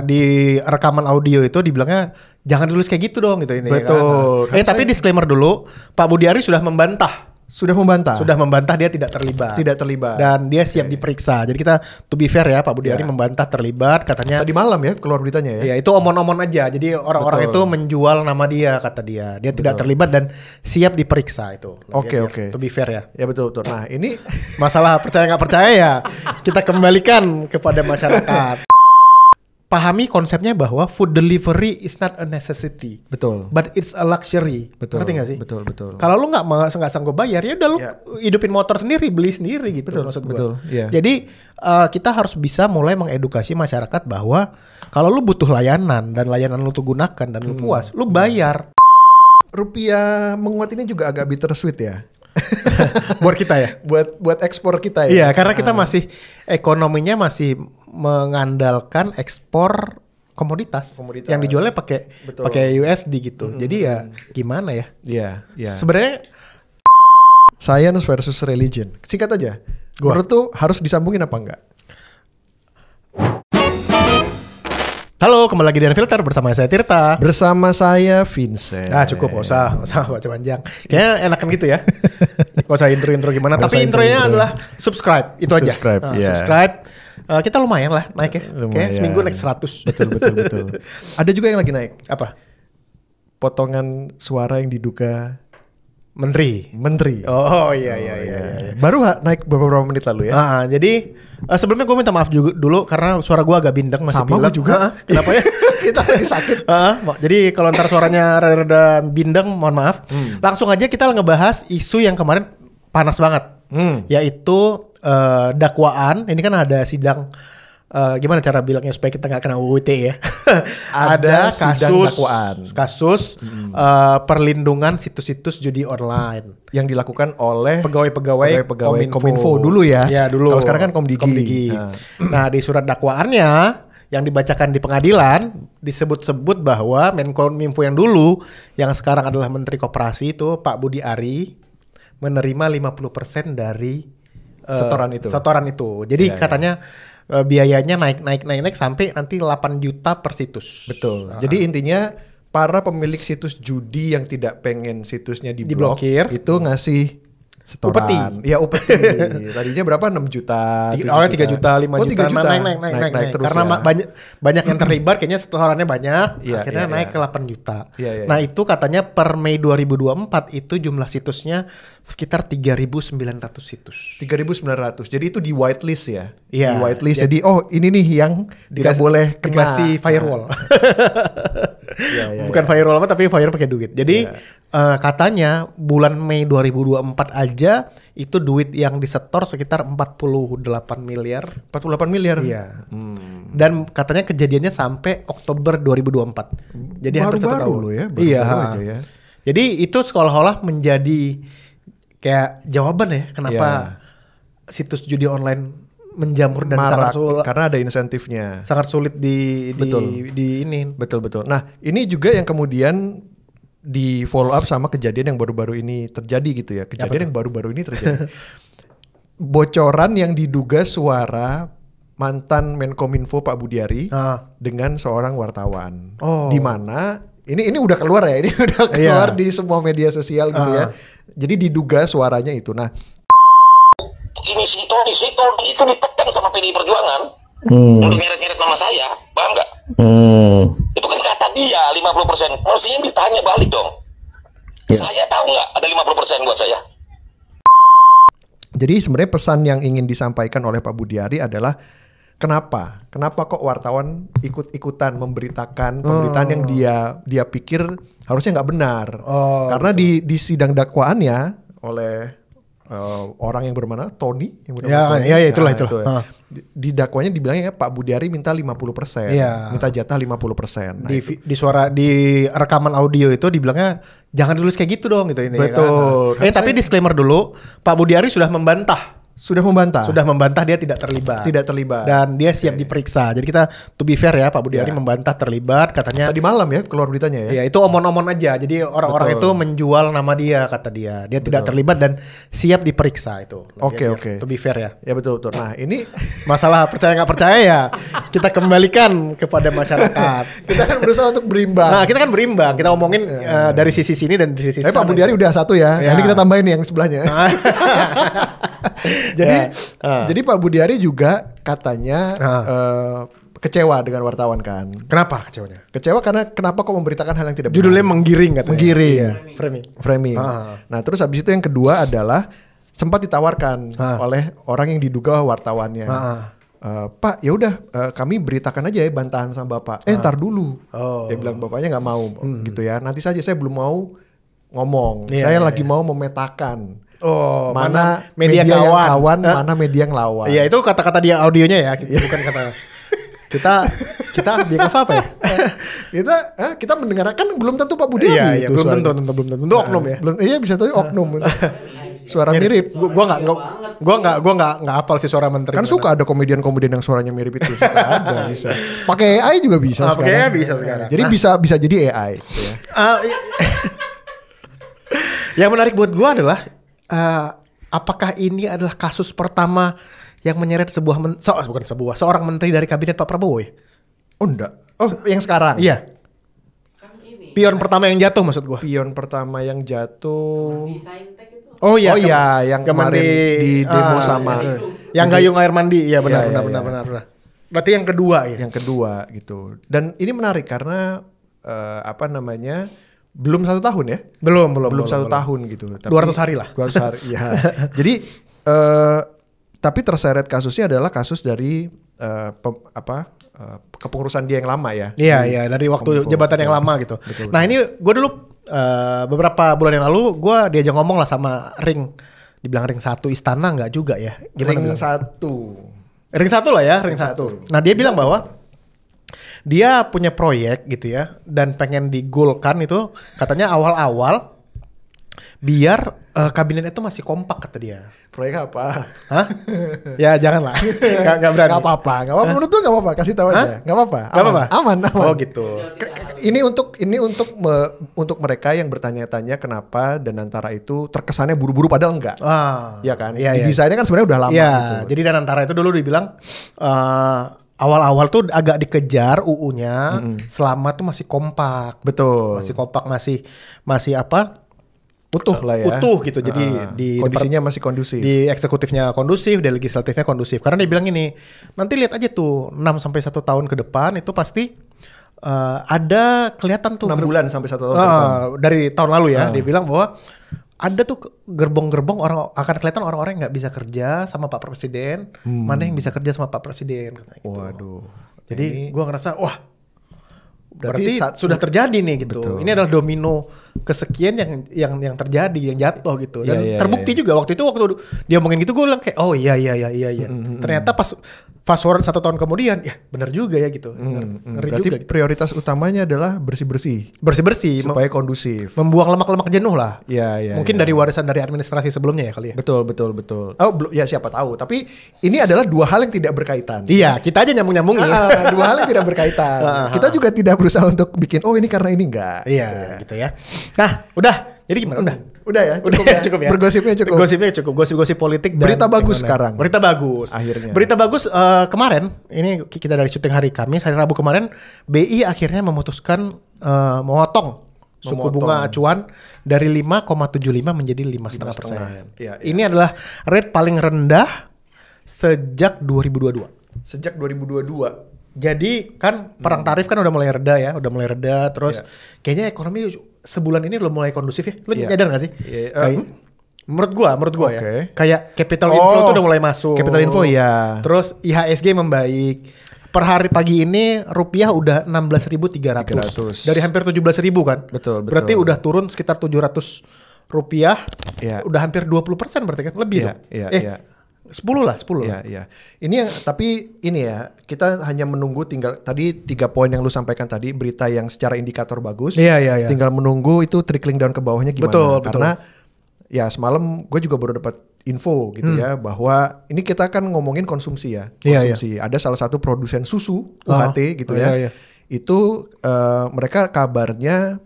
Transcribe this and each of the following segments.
di rekaman audio itu dibilangnya jangan ditulis kayak gitu dong gitu ini. Betul. Kan? Tapi disclaimer dulu, Pak Budi Ari sudah membantah. Sudah membantah dia tidak terlibat. Dan dia siap diperiksa. Jadi kita to be fair ya, Pak Budi Ari membantah terlibat, katanya tadi malam ya keluar beritanya ya. Iya, itu omon-omon aja. Jadi orang-orang itu menjual nama dia, kata dia. Dia tidak terlibat dan siap diperiksa itu. Oke. To be fair ya. Ya betul. Nah, ini masalah percaya nggak percaya ya kita kembalikan kepada masyarakat. Pahami konsepnya bahwa food delivery is not a necessity. Betul. But it's a luxury. Betul. Ngerti gak sih? Betul. Kalau lu nggak sanggup bayar, ya udah lu hidupin motor sendiri, beli sendiri gitu. Maksud gue. Betul. Yeah. Jadi kita harus bisa mulai mengedukasi masyarakat bahwa kalau lu butuh layanan dan layanan lu tuh gunakan dan lu puas, lu bayar. Rupiah menguat ini juga agak bittersweet ya. Buat kita ya. Buat ekspor kita ya. Iya, karena kita masih ekonominya masih mengandalkan ekspor komoditas. Yang dijualnya pakai USD gitu. Jadi ya gimana ya? Iya. Sebenarnya science versus religion. Singkat aja. Menurut tuh harus disambungin apa enggak? Halo, kembali lagi di Unfilter bersama saya Tirta. Bersama saya Vincent. Cukup, gak usah baca panjang. Kayaknya enakan gitu ya. Gak usah intro gimana. Tapi intronya adalah subscribe. Itu aja. Subscribe. Kita lumayan lah naik ya. Kayak seminggu naik 100. Betul. Ada juga yang lagi naik. Apa? Potongan suara yang diduga Menteri. Oh iya. Baru naik beberapa menit lalu ya. Jadi sebelumnya gue minta maaf juga dulu karena suara gue agak bindeng masih pilek. Sama gue juga. Kenapa ya? Kita lagi sakit. Jadi kalau ntar suaranya rada bindeng, mohon maaf. Langsung aja kita ngebahas isu yang kemarin panas banget. Yaitu dakwaan. Ini kan ada sidang. Gimana cara bilangnya supaya kita nggak kena UU ITE ya? Ada kasus perlindungan situs-situs judi online yang dilakukan oleh pegawai-pegawai Kominfo dulu ya. Ya dulu. Kalau sekarang kan Komdigi. Nah di surat dakwaannya yang dibacakan di pengadilan disebut-sebut bahwa Menkominfo yang dulu yang sekarang adalah Menteri Koperasi itu Pak Budi Ari menerima 50% dari setoran itu. Jadi katanya biayanya naik sampai nanti 8 juta per situs. Betul. Jadi intinya para pemilik situs judi yang tidak pengen situsnya diblokir itu ngasih setoran. Upeti. Tadinya berapa? 6 juta. Awalnya 3 juta, 5 juta. Naik terus. Karena banyak yang terlibat, kayaknya setorannya banyak. Akhirnya naik ke 8 juta. Nah itu katanya per Mei 2024 itu jumlah situsnya sekitar 3.900 situs. 3.900. Jadi itu di whitelist ya? Iya. Di whitelist. Jadi ini nih yang tidak boleh kena. Dikasih firewall. Bukan firewall apa tapi firewall pakai duit. Jadi katanya bulan Mei 2024 aja itu duit yang disetor sekitar 48 miliar. 48 miliar? Iya. Dan katanya kejadiannya sampai Oktober 2024. Jadi hampir 1 tahun. Loh ya, aja ya. Jadi itu seolah-olah menjadi kayak jawaban ya kenapa situs judi online menjamur dan sangat sulit karena ada insentifnya. Sangat sulit di ini. Betul. Nah, ini juga yang kemudian di follow up sama kejadian yang baru-baru ini terjadi gitu ya. Kejadian yang baru-baru ini terjadi. Bocoran yang diduga suara mantan Menkominfo Pak Budi Ari dengan seorang wartawan. Di mana ini udah keluar ya. Ini udah keluar di semua media sosial gitu ya. Jadi diduga suaranya itu. Nah, ini si Tony itu ditekan sama PDI Perjuangan untuk nyeret-nyeret nama saya, paham nggak? Itu kan kata dia 50%, mestinya ditanya balik dong. Saya tahu nggak ada 50% buat saya. Jadi sebenarnya pesan yang ingin disampaikan oleh Pak Budi Ari adalah kenapa kok wartawan ikut-ikutan memberitakan pemberitaan yang dia pikir harusnya nggak benar. Karena di sidang dakwaannya oleh orang yang bernama Tony itulah. Di dakwanya dibilangnya Pak Budi Ari minta 50%. Minta jatah 50%. Nah, di rekaman audio itu dibilangnya jangan ditulis kayak gitu dong gitu ini. Betul. Tapi disclaimer dulu, Pak Budi Ari sudah membantah Sudah membantah. Sudah membantah dia tidak terlibat. Tidak terlibat. Dan dia siap diperiksa. Jadi kita to be fair ya, Pak Budiari membantah terlibat, katanya. Tadi malam ya keluar beritanya ya. Ya itu omon-omon aja. Jadi orang-orang itu menjual nama dia, kata dia. Dia tidak terlibat dan siap diperiksa itu. Oke. To be fair ya. Ya betul. Nah ini Masalah percaya nggak percaya ya kita kembalikan kepada masyarakat. kita kan berusaha untuk berimbang. Nah kita kan berimbang. Kita omongin dari sisi sini dan dari sisi sana. Pak Budiari udah satu ya. Ya. Ini kita tambahin nih yang sebelahnya. Jadi Pak Budiari juga katanya kecewa dengan wartawan kan. Kenapa kecewanya? Kecewa karena kenapa kok memberitakan hal yang tidak benar. Judulnya menggiring katanya. Menggiring. Iya, framing. Nah terus habis itu yang kedua adalah sempat ditawarkan oleh orang yang diduga wartawannya. Pak, ya udah kami beritakan aja ya bantahan sama Bapak. Ntar dulu. Dia bilang bapaknya nggak mau gitu ya. Nanti saja, saya belum mau ngomong. Saya lagi mau memetakan. Mana media yang kawan, mana media yang lawan. Iya, itu kata-kata dia audionya ya, bukan kata kita bilang apa ya? kita mendengarkan belum tentu Pak Budiari itu. Belum tentu oknum ya. Belum, iya bisa tuh oknum. Suara mirip. Gua nggak hafal sih suara menteri. Kan suka ada komedian-komedian yang suaranya mirip itu. Suka ada, bisa. Pakai AI juga bisa sekarang. Pakai AI bisa sekarang. Jadi bisa jadi AI. Ya. Yang menarik buat gua adalah apakah ini adalah kasus pertama yang menyeret seorang menteri dari kabinet Pak Prabowo ya? Oh enggak. Oh yang sekarang? Iya. Pion pertama yang jatuh maksud gua. Pion pertama yang jatuh. Oh iya, yang kemarin di demo sama. Yang gayung air mandi, iya benar. Berarti yang kedua ya? Yang kedua gitu. Dan ini menarik karena belum 1 tahun ya? Belum 1 tahun gitu. Tapi 200 hari lah. 200 hari, iya. Jadi, tapi terseret kasusnya adalah kasus dari kepengurusan dia yang lama ya. Iya, dari waktu jabatan yang lama gitu. Betul. Nah ini gue dulu beberapa bulan yang lalu gue diajak ngomong lah sama Ring. Dibilang Ring 1 istana nggak juga ya? Ring 1. Ring 1 lah ya, Ring 1. Nah dia bilang bahwa dia punya proyek gitu ya dan pengen digolkan itu katanya awal-awal biar kabinet itu masih kompak kata dia. Proyek apa? Hah? Ya janganlah. Gak berani. Gak apa-apa. Menurut tuh gak apa-apa. Kasih tahu aja. Gak apa-apa. Aman. Oh gitu. Ini untuk mereka yang bertanya-tanya kenapa dan antara itu terkesannya buru-buru padahal enggak. Ya kan? Iya. Desainnya kan sebenarnya udah lama gitu. Jadi dan antara itu dulu dibilang awal-awal tuh agak dikejar UU-nya selama tuh masih kompak. Betul. Masih kompak, masih apa? Utuh lah ya. Utuh gitu. Jadi di kondisinya masih kondusif. Di eksekutifnya kondusif, di legislatifnya kondusif. Karena dia bilang ini, nanti lihat aja tuh 6 sampai 1 tahun ke depan itu pasti ada kelihatan tuh 6 bulan sampai 1 tahun ke depan. Dari tahun lalu ya. Dia bilang bahwa ada tuh gerbong-gerbong akan kelihatan orang-orang yang nggak bisa kerja sama Pak Presiden, mana yang bisa kerja sama Pak Presiden katanya gitu. Waduh. Jadi gua ngerasa wah berarti sudah terjadi nih gitu. Betul. Ini adalah domino kesekian yang terjadi, yang jatuh gitu. Dan terbukti juga waktu dia ngomongin gitu gue bilang kayak oh iya. Ternyata pas fast forward 1 tahun kemudian ya benar juga ya gitu. Ngeri berarti juga gitu. Prioritas utamanya adalah bersih-bersih supaya kondusif. Membuang lemak-lemak jenuh lah. Iya. Mungkin dari warisan dari administrasi sebelumnya ya kali ya. Betul. Oh, ya siapa tahu. Tapi ini adalah 2 hal yang tidak berkaitan. Iya, kita aja nyambung-nyambungin. 2 hal yang tidak berkaitan. Kita juga tidak berusaha untuk bikin ini karena ini enggak. Iya, gitu ya. Nah, udah. Jadi gimana? Udah ya, cukup ya. Bergosipnya cukup. Gosip politik. Berita bagus sekarang. Berita bagus. Akhirnya. Berita bagus kemarin. Ini kita dari syuting hari Kamis, hari Rabu kemarin, BI akhirnya memutuskan memotong suku bunga acuan dari 5,75 menjadi 5,5%. Ya. Ini adalah rate paling rendah sejak 2022. Sejak 2022. Jadi kan perang tarif kan udah mulai reda terus kayaknya ekonomi sebulan ini udah mulai kondusif ya. Lu nyadar gak sih? Menurut gua ya. Kayak capital inflow tuh udah mulai masuk. Capital inflow ya. Terus IHSG membaik. Per hari pagi ini rupiah udah 16.300. Dari hampir 17.000 kan. Betul. Berarti udah turun sekitar 700 rupiah. Udah hampir 20% berarti kan lebih dong. Iya. 10 lah. Iya. Tapi ini ya, kita hanya menunggu tinggal tadi 3 poin yang lu sampaikan tadi, berita yang secara indikator bagus. Iya. Tinggal menunggu itu trickling down ke bawahnya gimana. Betul. Karena ya semalam gue juga baru dapat info gitu ya, bahwa ini kita kan ngomongin konsumsi ya, konsumsi. Ada salah satu produsen susu UHT gitu ya. Itu mereka kabarnya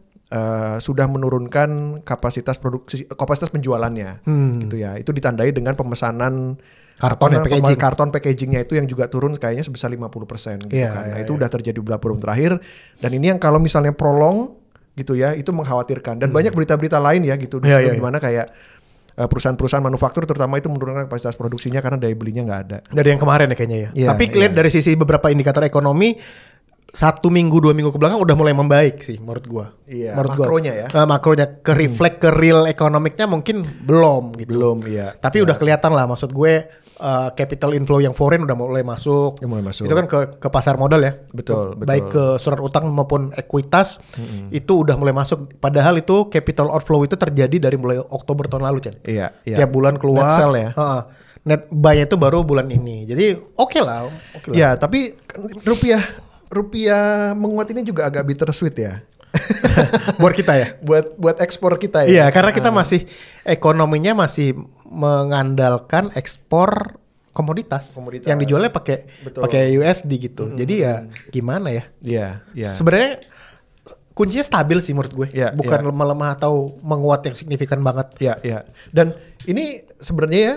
sudah menurunkan kapasitas penjualannya gitu ya. Itu ditandai dengan pemesanan karton packagingnya itu yang juga turun kayaknya sebesar 50% gitu kan. Nah, itu udah terjadi beberapa bulan terakhir, dan ini yang kalau misalnya prolong gitu ya, itu mengkhawatirkan. Dan banyak berita-berita lain ya gitu, di mana kayak perusahaan-perusahaan manufaktur terutama itu menurunkan kapasitas produksinya karena daya belinya nggak ada. Dari yang kemarin ya kayaknya ya. Tapi lihat dari sisi beberapa indikator ekonomi, 1 minggu 2 minggu ke belakang udah mulai membaik sih menurut gua. Menurut makronya gua, ya. Makronya ke reflect ke real ekonomiknya mungkin belum gitu. Belum ya. Tapi udah kelihatan lah, maksud gue capital inflow yang foreign udah mulai masuk. Itu kan ke pasar modal ya. Betul. Baik ke surat utang maupun ekuitas itu udah mulai masuk. Padahal itu capital outflow itu terjadi dari mulai Oktober tahun lalu, Chan. Iya. Tiap bulan keluar. Net sell ya. Net buy itu baru bulan ini. Jadi oke lah. Ya, tapi rupiah menguat ini juga agak bittersweet ya. Buat kita ya. buat ekspor kita ya. Iya, karena kita masih ekonominya masih mengandalkan ekspor komoditas. Yang dijualnya pakai USD gitu. Jadi ya gimana ya? Iya. Sebenarnya kuncinya stabil sih menurut gue. Bukan lemah atau menguat yang signifikan banget. Iya. Dan ini sebenarnya ya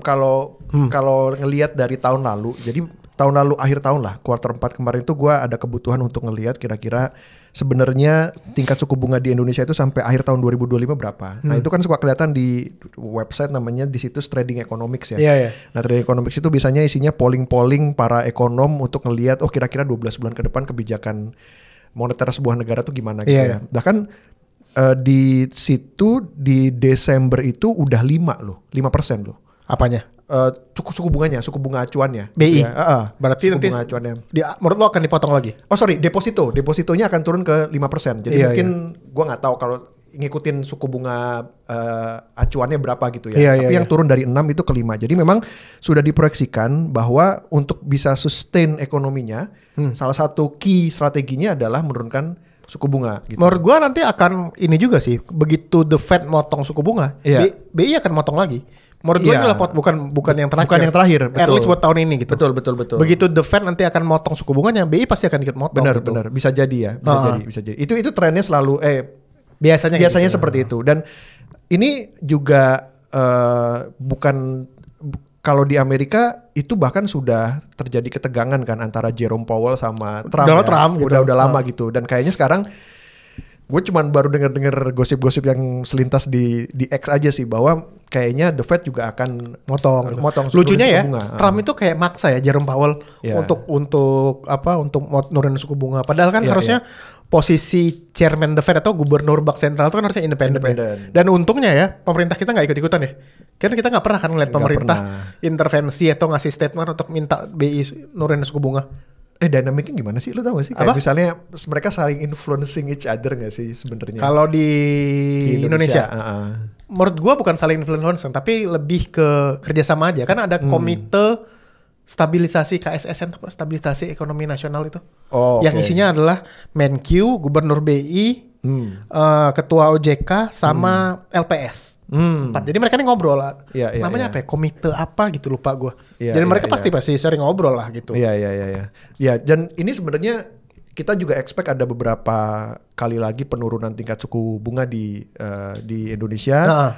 kalau ngelihat dari tahun lalu, jadi tahun lalu akhir tahun lah, kuartal 4 kemarin itu gue ada kebutuhan untuk ngelihat kira-kira sebenarnya tingkat suku bunga di Indonesia itu sampai akhir tahun 2025 berapa. Nah itu kan suka kelihatan di website namanya di situs Trading Economics ya. Nah Trading Economics itu biasanya isinya polling para ekonom untuk ngelihat kira-kira 12 bulan ke depan kebijakan moneter sebuah negara tuh gimana gitu ya. Bahkan di situ di Desember itu udah 5% loh. Apanya? Suku bunga acuannya BI. Ya, berarti nanti menurut lo akan dipotong lagi? Depositonya akan turun ke 5%. Jadi mungkin gue nggak tahu kalau ngikutin suku bunga acuannya berapa gitu ya. Tapi yang turun dari 6 itu ke 5. Jadi memang sudah diproyeksikan bahwa untuk bisa sustain ekonominya, salah satu key strateginya adalah menurunkan suku bunga gitu. Menurut gue nanti akan ini juga sih, begitu The Fed motong suku bunga, BI akan motong lagi. Menurut gue ini bukan yang terakhir. Bukan yang terakhir, betul. At least buat tahun ini gitu. Betul. Begitu The Fed nanti akan motong suku bunganya, BI pasti akan ikut motong. Benar. Bisa jadi ya, bisa jadi. Itu trennya selalu biasanya gitu. Seperti itu. Dan ini juga bukan kalau di Amerika itu bahkan sudah terjadi ketegangan kan antara Jerome Powell sama Trump. Donald Trump gitu. Udah lama gitu. Dan kayaknya sekarang gue cuman baru dengar gosip-gosip yang selintas di X aja sih, bahwa kayaknya The Fed juga akan motong. Lucunya ya, Trump itu kayak maksa ya Jerome Powell untuk nurunin suku bunga. Padahal kan harusnya posisi chairman The Fed atau gubernur Bank Sentral itu kan harusnya independen. Dan untungnya ya pemerintah kita nggak ikut-ikutan ya. Karena kita nggak pernah kan ngeliat pemerintah intervensi atau ngasih statement untuk minta BI nurunin suku bunga. Dinamiknya gimana sih? Lu tau gak sih? Kayak misalnya mereka saling influencing each other gak sih sebenarnya? Kalau di Indonesia. Menurut gua bukan saling influencing, tapi lebih ke kerjasama aja. Kan ada komite stabilisasi KSSN, stabilisasi ekonomi nasional itu. Yang isinya adalah Menkyu, Gubernur BI, Ketua OJK, sama LPS. 4. Jadi mereka ini ngobrol lah. Namanya apa ya? Komite apa gitu, lupa gue. Jadi mereka pasti sering ngobrol lah gitu. Iya, dan ini sebenarnya kita juga expect ada beberapa kali lagi penurunan tingkat suku bunga di Indonesia.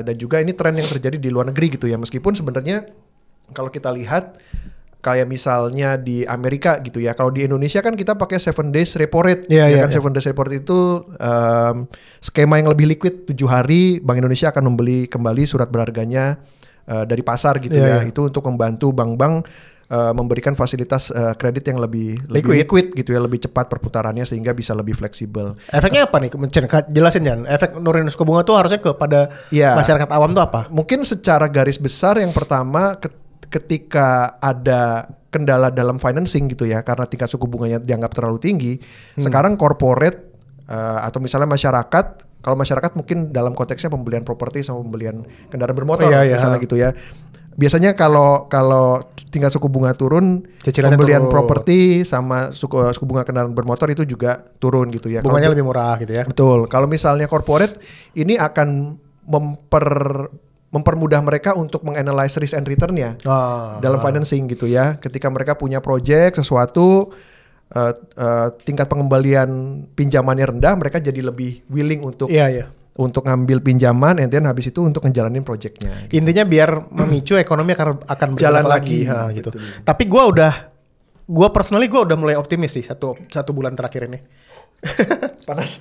Dan juga ini tren yang terjadi di luar negeri gitu ya. Meskipun sebenarnya kalau kita lihat kayak misalnya di Amerika gitu ya. Kalau di Indonesia kan kita pakai 7 days repo rate. 7 days repo rate itu skema yang lebih liquid, 7 hari Bank Indonesia akan membeli kembali surat berharganya dari pasar gitu ya. Itu untuk membantu bank-bank memberikan fasilitas kredit yang lebih liquid gitu ya, lebih cepat perputarannya sehingga bisa lebih fleksibel. Efeknya apa nih? Jelasin Jan. Efek nurunin suku bunga tuh harusnya kepada masyarakat awam tuh apa? Mungkin secara garis besar yang pertama ketika ada kendala dalam financing gitu ya, karena tingkat suku bunganya dianggap terlalu tinggi, sekarang corporate atau misalnya masyarakat, kalau masyarakat mungkin dalam konteksnya pembelian properti sama pembelian kendaraan bermotor misalnya gitu ya. Biasanya kalau tingkat suku bunga turun, cicilannya pembelian properti sama suku bunga kendaraan bermotor itu juga turun gitu ya. Bunganya lebih murah gitu ya. Betul. Kalau misalnya corporate ini akan mempermudah mereka untuk menganalize risk and return-nya dalam financing gitu ya. Ketika mereka punya project sesuatu, tingkat pengembalian pinjamannya rendah, mereka jadi lebih willing untuk untuk ngambil pinjaman, and then habis itu untuk ngejalanin projectnya. Intinya biar memicu ekonomi akan Jalan berjalan lagi. gitu. Tapi gue personally udah mulai optimis sih satu bulan terakhir ini. Panas.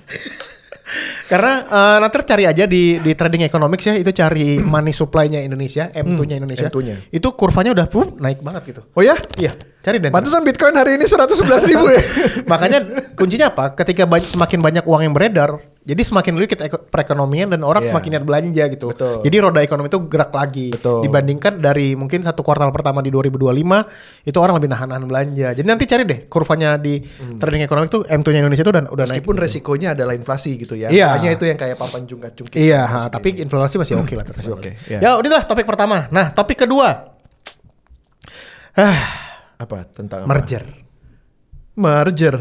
Karena nanti cari aja di trading economics ya, itu cari money supply-nya Indonesia, M2-nya Indonesia. M2-nya. Itu kurvanya udah naik banget gitu. Oh ya? Iya, cari deh. Pantesan Bitcoin hari ini 111.000 ya. Makanya kuncinya apa? Ketika semakin banyak uang yang beredar, jadi semakin liquid perekonomian dan orang semakin niat belanja gitu. Betul. Jadi roda ekonomi itu gerak lagi. Betul. Dibandingkan dari mungkin satu kuartal pertama di 2025 itu orang lebih nahan-nahan belanja. Jadi nanti cari deh kurvanya di trading ekonomi itu M2-nya Indonesia itu udah naik. Meskipun gitu. Resikonya adalah inflasi gitu ya. Iya. Hanya itu yang kayak papan jungkat-jungkit. Iya, tapi inflasi masih oke lah. Masih oke, iya. Ya udahlah topik pertama. Nah topik kedua. Apa? Tentang apa? Merger.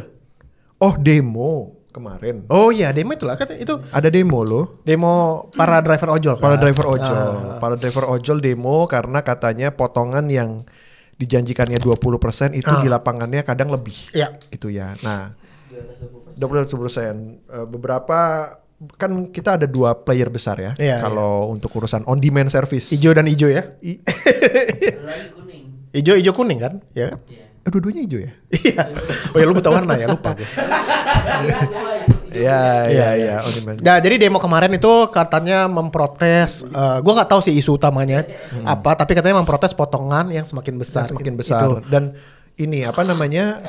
Oh, demo kemarin. Oh iya demo itulah kan itu. Ada demo loh. Demo para driver ojol. Para kan? driver ojol. Para driver ojol demo karena katanya potongan yang dijanjikannya 20% itu di lapangannya kadang lebih. Iya. Gitu ya. Nah, 20%. Beberapa kan kita ada 2 player besar ya. Iya, kalau untuk urusan on demand service. Hijau dan hijau ya. Lagi kuning. Hijau kuning kan? Ya. Dua-duanya hijau ya? Iya. Oh ya lu buta warna ya, lupa gue. Iya. On demand. Nah, jadi demo kemarin itu katanya memprotes, gue nggak tahu sih isu utamanya apa, tapi katanya memprotes potongan yang semakin besar. Semakin besar. Itu. Dan ini apa namanya?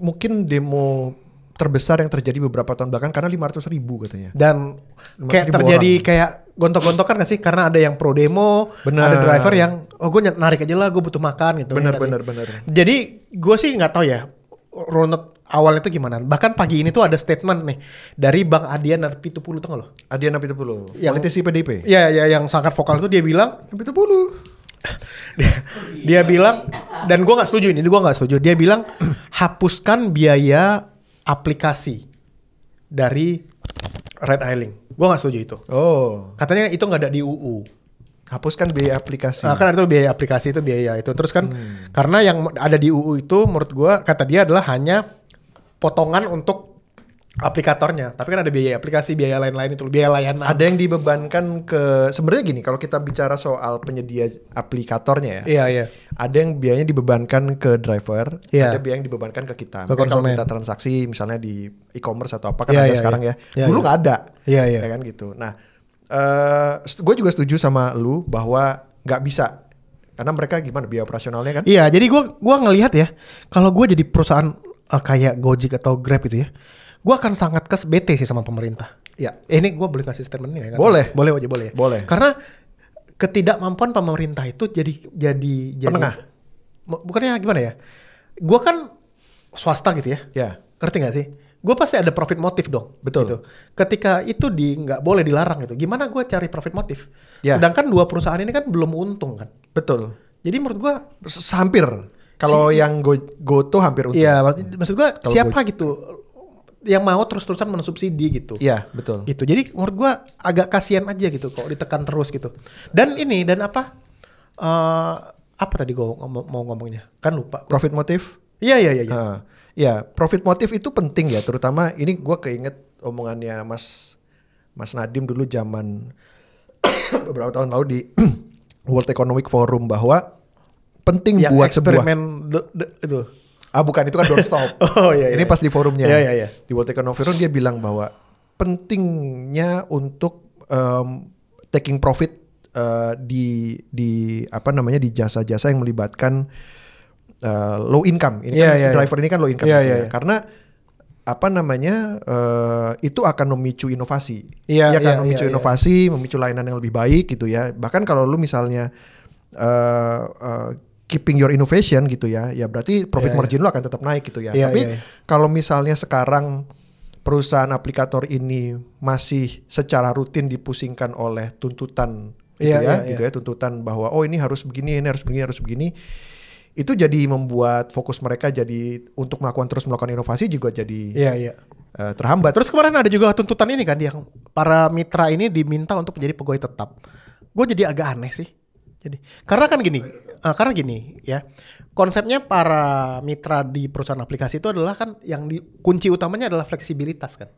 Mungkin demo terbesar yang terjadi beberapa tahun belakang karena 500.000 katanya. Dan kayak 500.000 terjadi orang. kayak gontok-gontokan gak sih? Karena ada yang pro demo, Bener. ada driver yang gue narik aja lah, gue butuh makan gitu. Bener. Ya nggak sih? Jadi gue sih nggak tahu ya runut awalnya itu gimana. Bahkan pagi ini tuh ada statement nih dari Bang Adian Apitupulu, tau gak lo? Adian Apitupulu, Yang- politisi PDIP. Ya yang sangat vokal itu dia bilang Apitupulu. dia bilang, dan gue nggak setuju ini, gue nggak setuju. Dia bilang hapuskan biaya aplikasi dari ride hailing. Gue nggak setuju itu. Oh, Katanya itu nggak ada di UU. hapuskan biaya aplikasi. Kan itu biaya aplikasi itu biaya itu. Terus kan karena yang ada di UU itu menurut gue kata dia adalah hanya potongan untuk aplikatornya. Tapi kan ada biaya aplikasi, biaya lain-lain itu, biaya layanan. Ada yang dibebankan ke, sebenarnya gini, kalau kita bicara soal penyedia aplikatornya ya, Iya. ada yang biayanya dibebankan ke driver, Iya. ada biaya yang dibebankan ke kita. Ke Mungkin kalau konsumen. kita transaksi misalnya di e-commerce atau apa kan Iya, ada iya, sekarang iya. ya. Iya, Dulu iya. nggak ada, Iya. ya kan gitu. Nah, gue juga setuju sama lu bahwa nggak bisa, karena mereka gimana biaya operasionalnya kan? Iya, jadi gua ngelihat ya, kalau gue jadi perusahaan kayak Gojek atau Grab itu ya, gue akan sangat bete sih sama pemerintah. Ya. Ini gue boleh kasih statement ini ya? Boleh. Boleh aja boleh. Boleh. Karena ketidakmampuan pemerintah itu jadi Penengah. Bukannya gimana ya? Gue kan swasta gitu ya. Ya. Ngerti gak sih? Gue pasti ada profit motif dong. Betul. Gitu. Ketika itu nggak boleh dilarang gitu. Gimana gue cari profit motif? Ya. Sedangkan 2 perusahaan ini kan belum untung kan. Betul. Jadi menurut gue Hampir. Kalau yang Goto hampir untung. iya, maksud gue Kalau siapa gitu yang mau terus-terusan mensubsidi gitu. Iya, betul. Gitu. Jadi menurut gue agak kasihan aja gitu kalau ditekan terus gitu. Dan apa? Apa tadi gue mau ngomongnya? Kan lupa. Profit motif? Iya. Ya, profit motif itu penting ya, terutama ini gue keinget omongannya Mas Nadiem dulu zaman beberapa tahun lalu di World Economic Forum bahwa penting Yang buat sebuah eksperimen itu. bukan itu kan don't stop. Oh iya. Ini pas di forumnya. Iya. Di World Economic Forum dia bilang bahwa pentingnya untuk taking profit di apa namanya di jasa-jasa yang melibatkan low income. Ini kan driver ini kan low income. Iya. Karena apa namanya itu akan memicu inovasi. Iya, Dia akan iya, memicu iya, inovasi, memicu layanan yang lebih baik gitu ya. Bahkan kalau lu misalnya keeping your innovation gitu ya berarti profit margin lu akan tetap naik gitu ya. Iya, Tapi iya. kalau misalnya sekarang perusahaan aplikator ini masih secara rutin dipusingkan oleh tuntutan gitu Iya. tuntutan bahwa oh ini harus begini, ini harus begini, itu jadi membuat fokus mereka jadi untuk melakukan inovasi juga jadi Iya. terhambat. Terus kemarin ada juga tuntutan ini kan yang para mitra ini diminta untuk menjadi pegawai tetap. Gue jadi agak aneh sih. Jadi karena gini ya. Konsepnya para mitra di perusahaan aplikasi itu adalah kan yang kunci utamanya adalah fleksibilitas kan.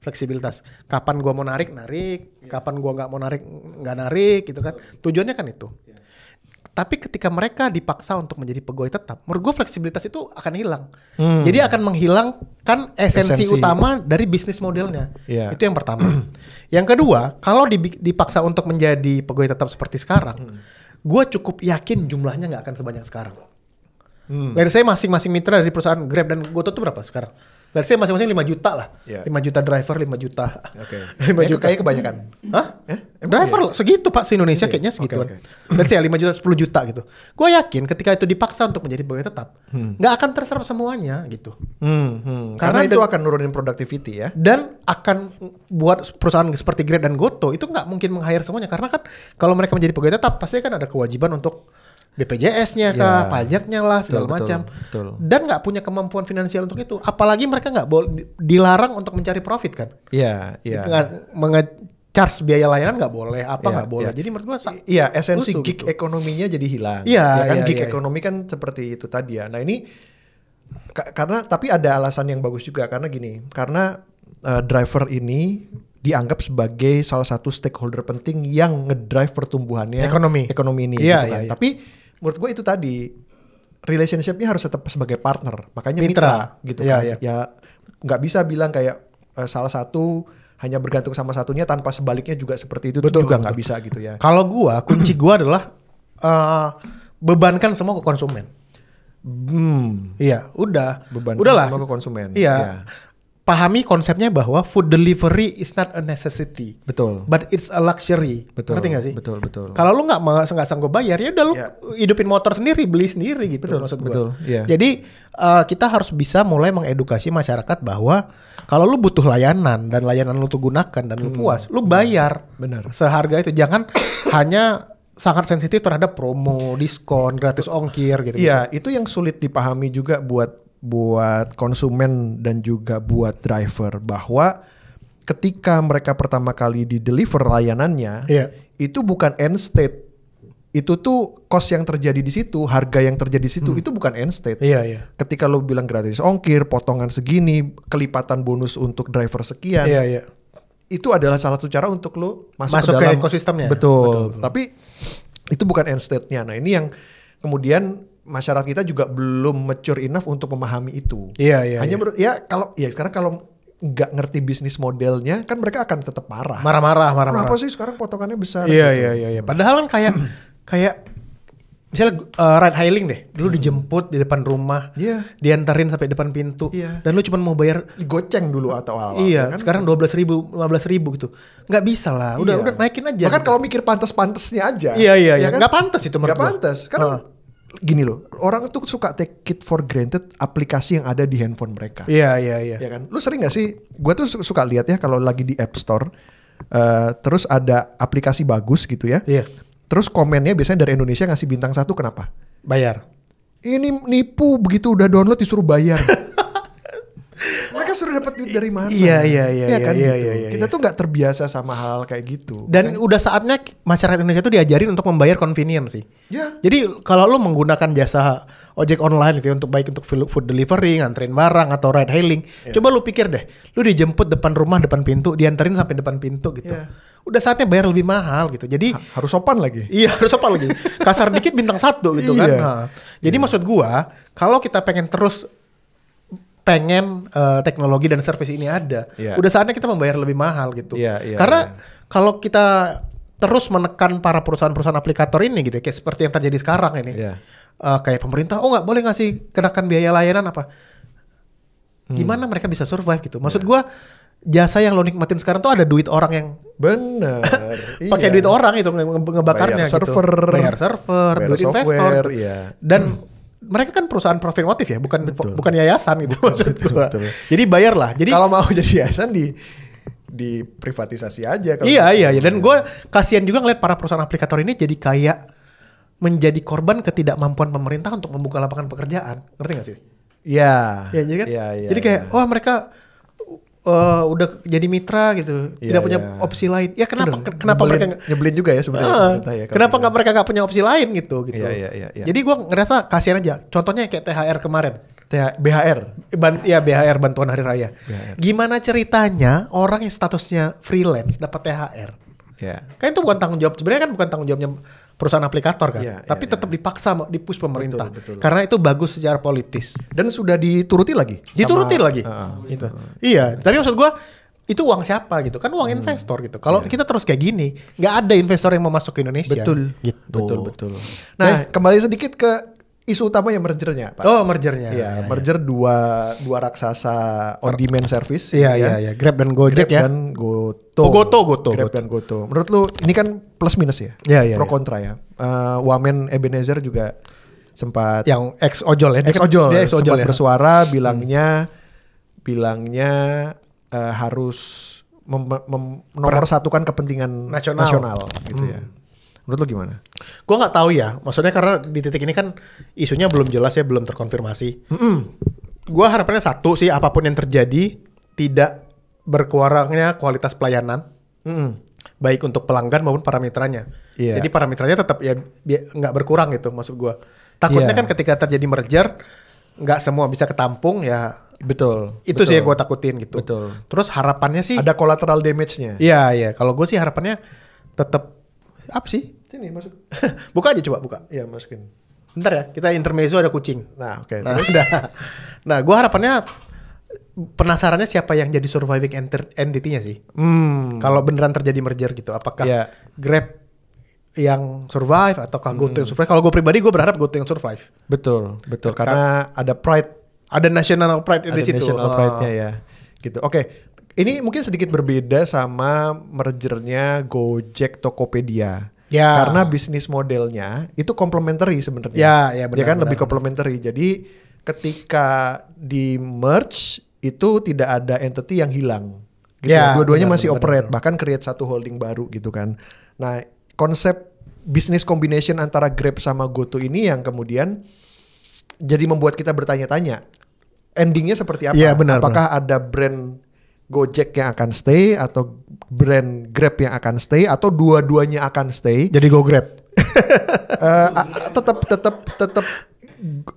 Fleksibilitas. Kapan gua mau narik, kapan gua nggak mau nggak narik gitu kan. Tujuannya kan itu. Tapi ketika mereka dipaksa untuk menjadi pegawai tetap, menurut gue fleksibilitas itu akan hilang. Jadi akan menghilangkan esensi utama dari bisnis modelnya. Itu yang pertama. Yang kedua, kalau dipaksa untuk menjadi pegawai tetap seperti sekarang, gue cukup yakin jumlahnya nggak akan sebanyak sekarang. Let's say masing-masing mitra dari perusahaan Grab dan Goto itu berapa sekarang? Let's say masing-masing 5 juta lah. 5 juta driver, 5 juta. 5 juta Kayak kebanyakan. Hah? Driver segitu Pak, se-Indonesia kayaknya segituan. Let's say 5 juta, 10 juta gitu. Gue yakin ketika itu dipaksa untuk menjadi pegawai tetap, nggak akan terserap semuanya gitu. Karena itu akan nurunin productivity ya. Dan akan buat perusahaan seperti Grab dan Goto itu nggak mungkin meng-hire semuanya. Karena kan kalau mereka menjadi pegawai tetap, pasti kan ada kewajiban untuk BPJS-nya kah, pajaknya lah, segala macam. Dan nggak punya kemampuan finansial untuk itu. Apalagi mereka nggak boleh dilarang untuk mencari profit kan. Iya. Charge biaya layanan nggak boleh, nggak boleh. Jadi menurut gua esensi gig ekonominya jadi hilang. Gig ekonomi kan seperti itu tadi ya. Nah ini karena tapi ada alasan yang bagus juga karena gini, karena driver ini dianggap sebagai salah satu stakeholder penting yang ngedrive pertumbuhannya ekonomi ini. Kan. Tapi menurut gue itu tadi relationship-nya harus tetap sebagai partner, makanya mitra gitu kan. Ya nggak bisa bilang kayak salah satu hanya bergantung sama satunya tanpa sebaliknya juga seperti itu. Betul, juga nggak bisa gitu ya. Kalau kunci gua adalah bebankan semua ke konsumen. Iya, udahlah semua ke konsumen. Iya. Pahami konsepnya bahwa food delivery is not a necessity. Betul. But it's a luxury. Betul. Ngerti gak sih? Betul. Kalau lu nggak sanggup bayar, ya udah lu hidupin motor sendiri, beli sendiri gitu. Betul, maksud gue. betul. Jadi kita harus bisa mulai mengedukasi masyarakat bahwa kalau lu butuh layanan dan layanan lu tuh gunakan dan lu puas, lu bayar. Benar. Seharga itu. Jangan hanya sangat sensitif terhadap promo, diskon, gratis ongkir gitu. Iya, itu yang sulit dipahami juga buat konsumen dan juga buat driver, bahwa ketika mereka pertama kali di deliver layanannya, itu bukan end state. Itu tuh cost yang terjadi di situ, harga yang terjadi di situ, itu bukan end state. Ketika lo bilang gratis ongkir, potongan segini, kelipatan bonus untuk driver sekian, itu adalah salah satu cara untuk lo masuk ke dalam ekosistemnya. Betul. Tapi itu bukan end state-nya. Nah ini yang kemudian masyarakat kita juga belum mature enough untuk memahami itu. Hanya sekarang kalau nggak ngerti bisnis modelnya kan mereka akan tetap marah. Kenapa sih sekarang potongannya besar? Iya. Padahal kan kayak misalnya ride hailing deh. Dulu dijemput di depan rumah, diantarin sampai depan pintu, dan lu cuma mau bayar goceng dulu atau awal. Kan? Sekarang 12.000, 15.000 gitu. Nggak bisa lah. Udah naikin aja. Bahkan kalau mikir pantas-pantasnya aja. Iya. Nggak pantas itu menurut gue. Nggak pantas. Karena gini loh, orang tuh suka take it for granted aplikasi yang ada di handphone mereka. Iya. Ya kan? Lu sering gak sih? Gue tuh suka lihat ya kalau lagi di App Store, terus ada aplikasi bagus gitu ya. Terus komennya biasanya dari Indonesia ngasih bintang 1, kenapa? Bayar. Ini nipu, begitu udah download disuruh bayar. Mereka suruh dapat duit dari mana? Iya. Kita tuh nggak terbiasa sama hal kayak gitu. Dan udah saatnya masyarakat Indonesia tuh diajarin untuk membayar convenience sih. Jadi kalau lu menggunakan jasa ojek online gitu untuk baik untuk food delivery, nganterin barang atau ride hailing, coba lu pikir deh, lu dijemput depan rumah, depan pintu, dianterin sampai depan pintu gitu. Udah saatnya bayar lebih mahal gitu. Jadi harus sopan lagi. Iya, harus sopan lagi. Kasar dikit bintang 1 gitu kan. Nah, jadi maksud gua, kalau kita pengen teknologi dan service ini ada, udah saatnya kita membayar lebih mahal gitu. Karena kalau kita terus menekan para perusahaan-perusahaan aplikator ini gitu, kayak seperti yang terjadi sekarang ini, kayak pemerintah, nggak boleh ngasih kenakan biaya layanan apa? Gimana mereka bisa survive gitu? Maksud gua, jasa yang lo nikmatin sekarang tuh ada duit orang yang pakai duit orang itu ngebakarnya gitu. Bayar server, duit investor, dan mereka kan perusahaan profit motif ya, bukan yayasan gitu maksud gua. Jadi bayarlah. Jadi kalau mau jadi yayasan di privatisasi aja. Iya. Dan gue kasihan juga ngeliat para perusahaan aplikator ini jadi kayak menjadi korban ketidakmampuan pemerintah untuk membuka lapangan pekerjaan. Ngerti gak sih? Iya. Jadi kan. Jadi kayak wah mereka udah jadi mitra gitu, Iya, tidak punya iya. opsi lain. Ya kenapa Bener. kenapa Nyebelin, mereka nyebelin juga ya sebenarnya pemerintah ya. kenapa nggak mereka nggak punya opsi lain gitu. Iya. Jadi gue ngerasa kasihan aja. Contohnya kayak THR kemarin. BHR. BHR bantuan hari raya. BHR. Gimana ceritanya orang yang statusnya freelance dapat THR? Ya. Kan itu bukan tanggung jawab, sebenarnya kan bukan tanggung jawabnya perusahaan aplikator kan. Iya, Tapi iya, tetap dipaksa dipush pemerintah. Betul. Karena itu bagus secara politis. Dan sudah dituruti lagi. Dituruti sama- lagi. Gitu. Iya, tapi maksud gua itu uang siapa gitu? Kan uang investor gitu. Kalau kita terus kayak gini, nggak ada investor yang mau masuk ke Indonesia. Betul. Gitu. Betul. Nah, kembali sedikit ke isu utama yang mergernya, Pak. Oh, mergernya. Iya, merger dua raksasa on demand service. Iya. Grab dan Gojek Grab ya. dan Goto. Oh, Goto. Grab dan Goto. Menurut lu ini kan plus minus ya? Iya. Pro kontra ya. Wamen Ebenezer juga sempat Yang ex ojol ya. ex ojol Dia ex ojol sempat ya. bersuara bilangnya harus nomor satukan kepentingan Nasional. gitu ya. Menurut lu gimana? Gue nggak tahu ya, maksudnya karena di titik ini kan isunya belum jelas ya, belum terkonfirmasi. Gue harapannya satu sih, apapun yang terjadi tidak berkurangnya kualitas pelayanan, baik untuk pelanggan maupun para mitranya. Iya. Jadi para mitranya tetap ya nggak berkurang gitu, maksud gue. Takutnya Iya. kan ketika terjadi merger, nggak semua bisa ketampung ya. Betul. Itu sih yang gue takutin gitu. Betul. Terus harapannya sih, Ada collateral damage-nya. iya. Kalau gue sih harapannya tetap apa sih? Sini masuk. Buka aja coba buka. Iya, masukin. Bentar ya, kita intermezzo ada kucing. Nah, oke. Nah, gue harapannya penasarannya siapa yang jadi surviving entity-nya sih. Kalau beneran terjadi merger gitu, apakah Iya. Grab yang survive ataukah Goto yang survive? Kalau gue pribadi gue berharap Goto yang survive. Betul. Karena ada pride, Ada national pride ada di situ. national pride-nya ya. Gitu. Oke. Ini mungkin sedikit berbeda sama mergernya Gojek Tokopedia. Ya. Karena bisnis modelnya itu complementary sebenarnya. Ya, benar, Ya kan benar. lebih complementary. Jadi ketika di merge itu tidak ada entity yang hilang. Gitu. Ya, Dua-duanya benar, masih benar, operate, benar. bahkan create satu holding baru gitu kan. Nah, konsep bisnis combination antara Grab sama Goto ini yang kemudian jadi membuat kita bertanya-tanya endingnya seperti apa? Iya, benar, Apakah ada brand Gojek yang akan stay atau brand Grab yang akan stay atau dua-duanya akan stay? Jadi Go Grab.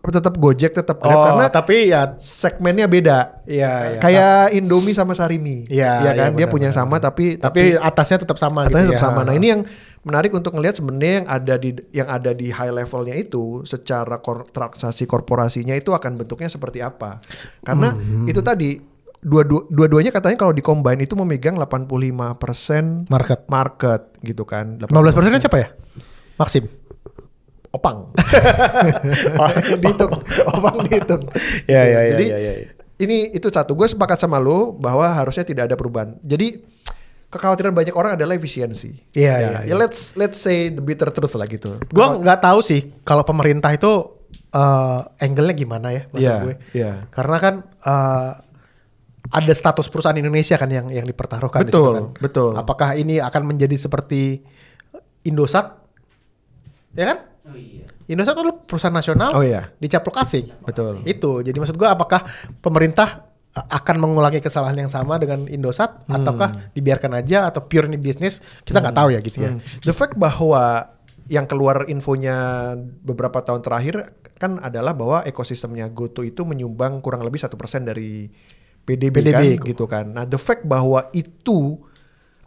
Tetap Gojek, tetap Grab karena tapi ya segmennya beda. Iya. Kayak Indomie sama Sarimi. Iya, Iya kan iya, dia benar, punya benar. sama tapi atasnya tetap sama katanya gitu tetap ya. sama. Nah, ini yang menarik untuk ngelihat sebenarnya yang ada di high levelnya itu secara transaksi korporasinya itu akan bentuknya seperti apa. Karena itu tadi dua-duanya katanya kalau di-combine itu memegang 85% market gitu kan. 15% siapa ya? Maxim. Opang. Opang dihitung. Ya. Jadi ini itu satu, gue sepakat sama lo bahwa harusnya tidak ada perubahan. Jadi kekhawatiran banyak orang adalah efisiensi. Iya. Ya let's say the bitter truth lah gitu. Gue nggak tahu sih kalau pemerintah itu angle-nya gimana ya maksud gue. Iya. Karena kan ada status perusahaan Indonesia kan yang dipertaruhkan. di situ kan. Betul. Apakah ini akan menjadi seperti Indosat? Ya kan? Oh iya. Indosat adalah perusahaan nasional. Oh iya. Dicaplok asing. Betul. Itu. Jadi maksud gue apakah pemerintah akan mengulangi kesalahan yang sama dengan Indosat ataukah dibiarkan aja atau pure ini bisnis? Kita nggak tahu ya gitu ya. The fact bahwa yang keluar infonya beberapa tahun terakhir kan adalah bahwa ekosistemnya Goto itu menyumbang kurang lebih 1% dari PDB kan, gitu kan. Nah, the fact bahwa itu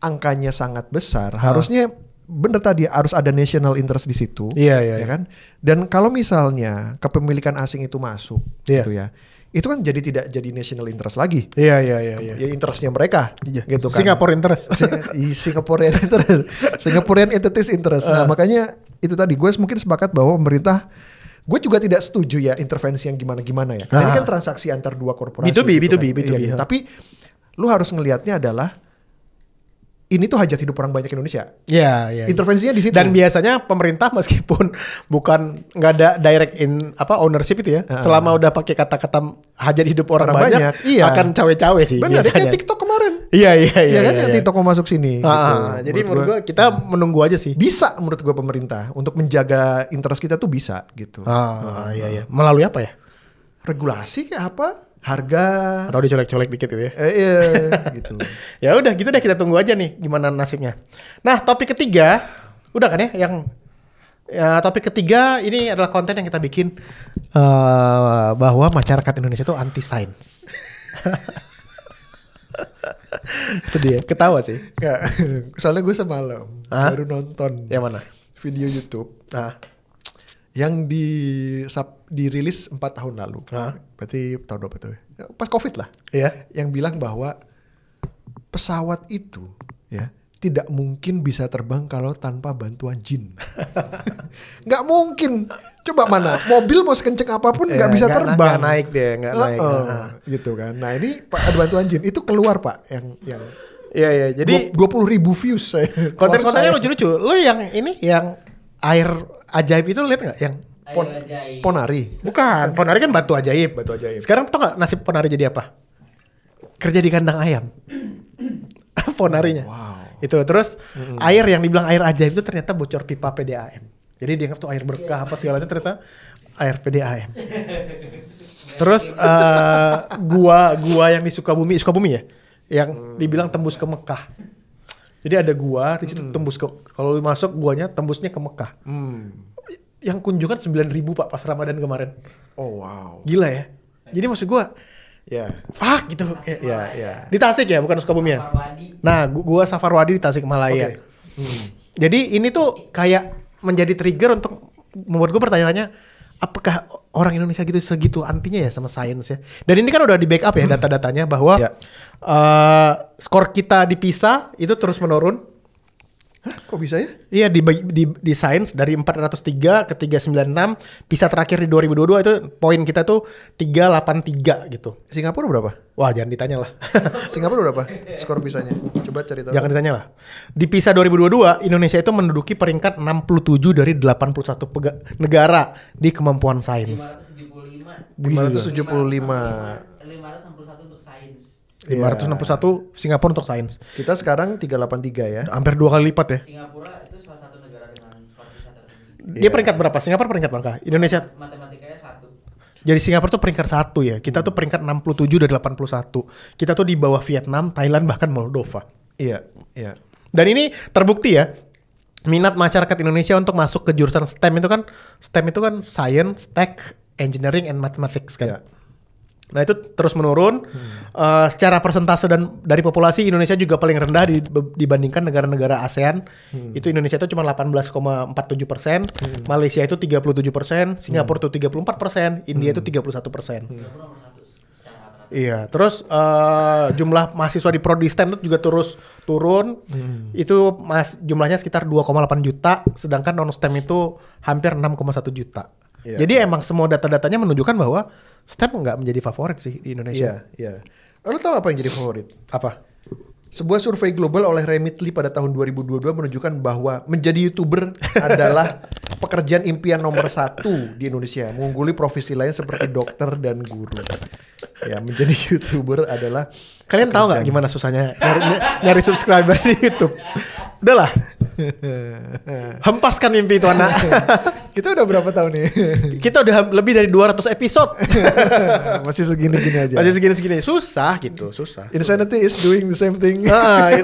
angkanya sangat besar, harusnya bener tadi harus ada national interest di situ. Iya. Ya kan? Dan kalau misalnya kepemilikan asing itu masuk gitu ya. Itu kan jadi tidak jadi national interest lagi. Iya. Ya interestnya mereka gitu kan. Singapore interest. Singaporean interest. Singaporean entities interest. Nah, makanya itu tadi gue mungkin sepakat bahwa pemerintah, gue juga tidak setuju ya intervensi yang gimana-gimana ya. Karena ini kan transaksi antar dua korporasi. B2B. Iya, tapi lu harus ngelihatnya adalah ini tuh hajat hidup orang banyak Indonesia. Iya. Intervensinya di situ. Dan biasanya pemerintah meskipun bukan nggak ada direct ownership itu ya, selama udah pakai kata-kata hajat hidup orang banyak, iya. akan cawe-cawe sih. Benar, biasanya. kayak TikTok kemarin. Iya kan yang TikTok mau masuk sini. Gitu. Jadi menurut gue kita menunggu aja sih. Bisa menurut gue pemerintah untuk menjaga interest kita tuh bisa gitu. Iya. Melalui apa ya? Regulasi kayak apa? harga Atau dicolek-colek dikit gitu ya. iya gitu. Ya udah gitu deh, kita tunggu aja nih gimana nasibnya. Nah, topik ketiga udah kan ya, topik ketiga ini adalah konten yang kita bikin bahwa masyarakat Indonesia itu anti sains. Sedih ya, ketawa sih. Nggak, soalnya gue semalam Hah? baru nonton Yang mana? video YouTube yang dirilis 4 tahun lalu. Berarti tahun berapa tuh? Ya, pas Covid lah. Iya. Yang bilang bahwa pesawat itu ya tidak mungkin bisa terbang kalau tanpa bantuan jin. Nggak mungkin. Coba mana? Mobil mau sekenceng apapun nggak bisa terbang. Nggak naik deh, nggak naik. Gitu kan. Nah ini ada bantuan jin. Itu keluar Pak yang Iya, jadi 20.000 views saya. konten-kontennya lucu-lucu. Lu yang ini, yang air ajaib itu lihat nggak? Yang Air ajaib. Ponari. bukan, Ponari kan batu ajaib. Batu ajaib. Sekarang tau nggak nasib Ponari jadi apa? Kerja di kandang ayam. Ponarinya. Wow. Itu terus air yang dibilang air ajaib itu ternyata bocor pipa PDAM. Jadi dianggap tuh air berkah apa segala itu, ternyata air PDAM. Terus gua yang di Sukabumi ya, yang dibilang tembus ke Mekah. Jadi ada gua di situ tembus ke, kalau lu masuk guanya tembusnya ke Mekah. Yang kunjungan 9.000 Pak pas Ramadan kemarin. Oh wow. Gila ya. Jadi maksud gua, Ya. fuck gitu. Ya. Di Tasik ya, bukan Sukabumi ya. Parwadi. Nah, gua Safarwadi di Tasikmalaya. Jadi ini tuh kayak menjadi trigger untuk membuat gue bertanya-tanya, apakah orang Indonesia gitu segitu antinya ya sama sains ya? Dan ini kan udah di backup ya data-datanya bahwa Ya. skor kita di PISA itu terus menurun. Hah, kok bisa ya? Iya di sains dari 403 ke 396, PISA terakhir di 2022 itu poin kita tuh 383 gitu. Singapura berapa? Wah, jangan ditanya lah. Singapura berapa? Skor bisanya. Coba cari tahu. Jangan ditanya lah. Di PISA 2022, Indonesia itu menduduki peringkat 67 dari 81 negara di kemampuan sains. 575. 561 untuk sains. 561 Singapura untuk sains. Kita sekarang 383 ya. Hampir 2 kali lipat ya. Singapura itu salah satu negara dengan skor PISA tertinggi. Dia peringkat berapa? Singapura peringkat berapa? Indonesia. Matematikanya 1. Jadi Singapura tuh peringkat 1 ya. Kita tuh peringkat 67 dari 81. Kita tuh di bawah Vietnam, Thailand, bahkan Moldova. Iya. Dan ini terbukti ya. Minat masyarakat Indonesia untuk masuk ke jurusan STEM itu kan Science, Tech, Engineering, and Mathematics kan. Ya. Nah itu terus menurun. Secara persentase dan dari populasi Indonesia juga paling rendah dibandingkan negara-negara ASEAN. Itu Indonesia itu cuma 18,47%, Malaysia itu 37%, Singapura itu 34%, India itu 31%. Singapura nomor 1 secara rata-rata. Iya, terus jumlah mahasiswa di prodi STEM itu juga terus turun. Itu jumlahnya sekitar 2,8 juta, sedangkan non STEM itu hampir 6,1 juta. Iya. Jadi emang semua data-datanya menunjukkan bahwa STEM nggak menjadi favorit sih di Indonesia. Iya. Lo tahu apa yang jadi favorit? Apa? Sebuah survei global oleh Remitly pada tahun 2022 menunjukkan bahwa menjadi YouTuber adalah pekerjaan impian nomor 1 di Indonesia, mengungguli profesi lain seperti dokter dan guru. Ya, menjadi YouTuber adalah Kalian tahu nggak gimana susahnya nyari subscriber di YouTube? Udahlah. Hempaskan mimpi itu anak. kita udah berapa tahun nih? Kita udah lebih dari 200 episode. Masih segini-gini aja. Masih segini-segini. Susah gitu, susah. Insanity is doing the same thing.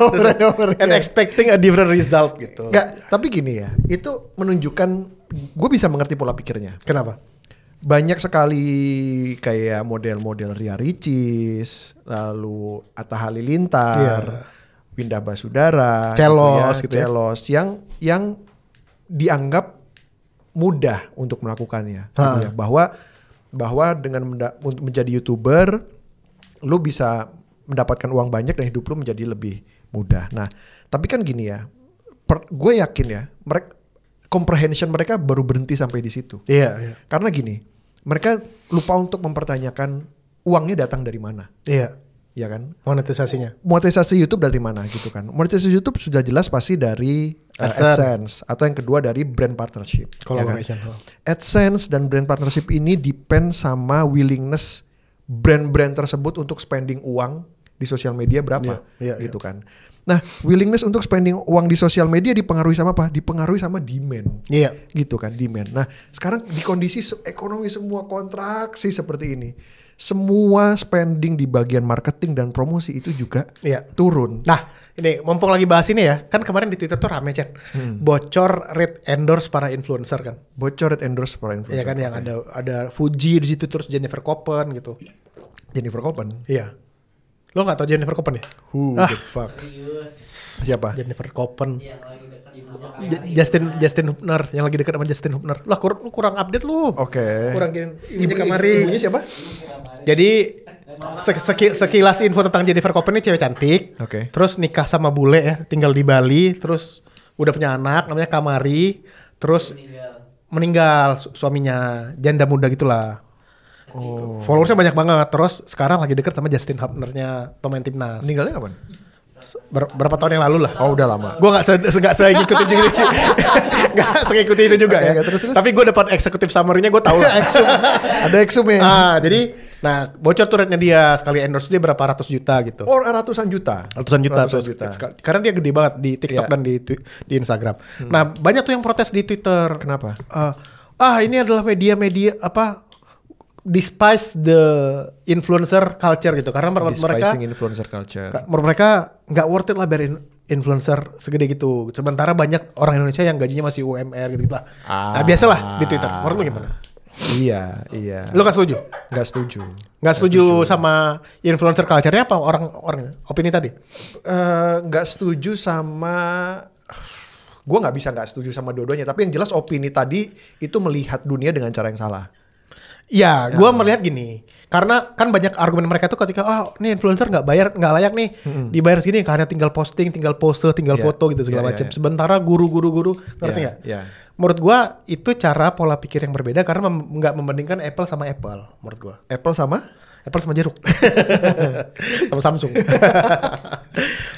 Over and over and expecting a different result gitu. Nggak, tapi gini ya, itu menunjukkan gue bisa mengerti pola pikirnya. Kenapa? Banyak sekali kayak model-model Ria Ricis, lalu Atta Halilintar, Windah Basudara, Celos gitu ya. Celos yang dianggap mudah untuk melakukannya, gitu ya. Bahwa dengan menjadi YouTuber, lu bisa mendapatkan uang banyak dan hidup lu menjadi lebih mudah. Nah, tapi kan gini ya, gue yakin ya, comprehension mereka baru berhenti sampai di situ. Iya. Karena gini, mereka lupa untuk mempertanyakan uangnya datang dari mana. Iya. Ya kan? Monetisasinya. Monetisasi YouTube dari mana gitu kan? Monetisasi YouTube sudah jelas pasti dari AdSense atau yang kedua dari brand partnership. Collaboration. Ya kan? AdSense dan brand partnership ini depend sama willingness brand-brand tersebut untuk spending uang di sosial media berapa gitu kan. Nah, willingness untuk spending uang di sosial media dipengaruhi sama apa? Dipengaruhi sama demand. Iya. Gitu kan, demand. Nah, sekarang di kondisi ekonomi semua kontraksi seperti ini, semua spending di bagian marketing dan promosi itu juga Iya. turun. Nah, ini mumpung lagi bahas ini ya, kan kemarin di Twitter tuh rame Cen, bocor rate endorse para influencer kan. Bocor endorse para influencer. Iya kan yang ada Fuji di situ terus Jennifer Copen gitu. Jennifer Copen. Iya. Lo nggak tahu Jennifer Copen ya? Who the fuck? Serius. Siapa? Jennifer Copen. Yang lagi dekat sama Justin Hubner yang lagi dekat sama Justin Hubner. Lah lu kurang update lu. Oke. Kurang gini. Ibunya Kamari. Ibunya siapa? Jadi sekilas info tentang Jennifer Copen ini cewek cantik. Oke. Terus nikah sama bule ya, tinggal di Bali, terus udah punya anak namanya Kamari, terus meninggal suaminya, janda muda gitulah. Oh. Followersnya banyak banget. Terus sekarang lagi deket sama Justin Hubnernya pemain timnas. Meninggalnya kapan? Berapa tahun yang lalu lah. Oh, udah lama. Gue gak ngikutin juga. Gak ngikutin itu juga ya. Terus. Tapi gue dapat eksekutif summary-nya, gue tahu lah. Ada eksum ya? Jadi, nah bocor tuh rate-nya dia. Sekali endorse dia berapa ratus juta gitu. Oh, ratusan juta. Ratusan juta. Karena dia gede banget di TikTok dan di Instagram. Nah banyak tuh yang protes di Twitter. Kenapa? Ini adalah media-media despise the influencer culture gitu. Karena menurut mereka Despising influencer culture. menurut mereka nggak worth it lah biar influencer segede gitu. Sementara banyak orang Indonesia yang gajinya masih UMR gitu lah. Nah, biasalah di Twitter. Menurut lu gimana? Iya. Lu gak setuju? Nggak setuju sama influencer culture-nya apa orang opini tadi? Nggak setuju sama. Gue nggak bisa nggak setuju sama dua-duanya. Tapi yang jelas opini tadi itu melihat dunia dengan cara yang salah. Ya, gue melihat gini, karena kan banyak argumen mereka tuh ketika ini influencer nggak layak nih dibayar segini karena tinggal posting, tinggal pose, tinggal foto gitu segala macam. Sementara guru-guru ngerti nggak? Menurut gue itu cara pola pikir yang berbeda karena nggak membandingkan Apple sama Apple. Menurut gue Apple sama jeruk, sama Samsung.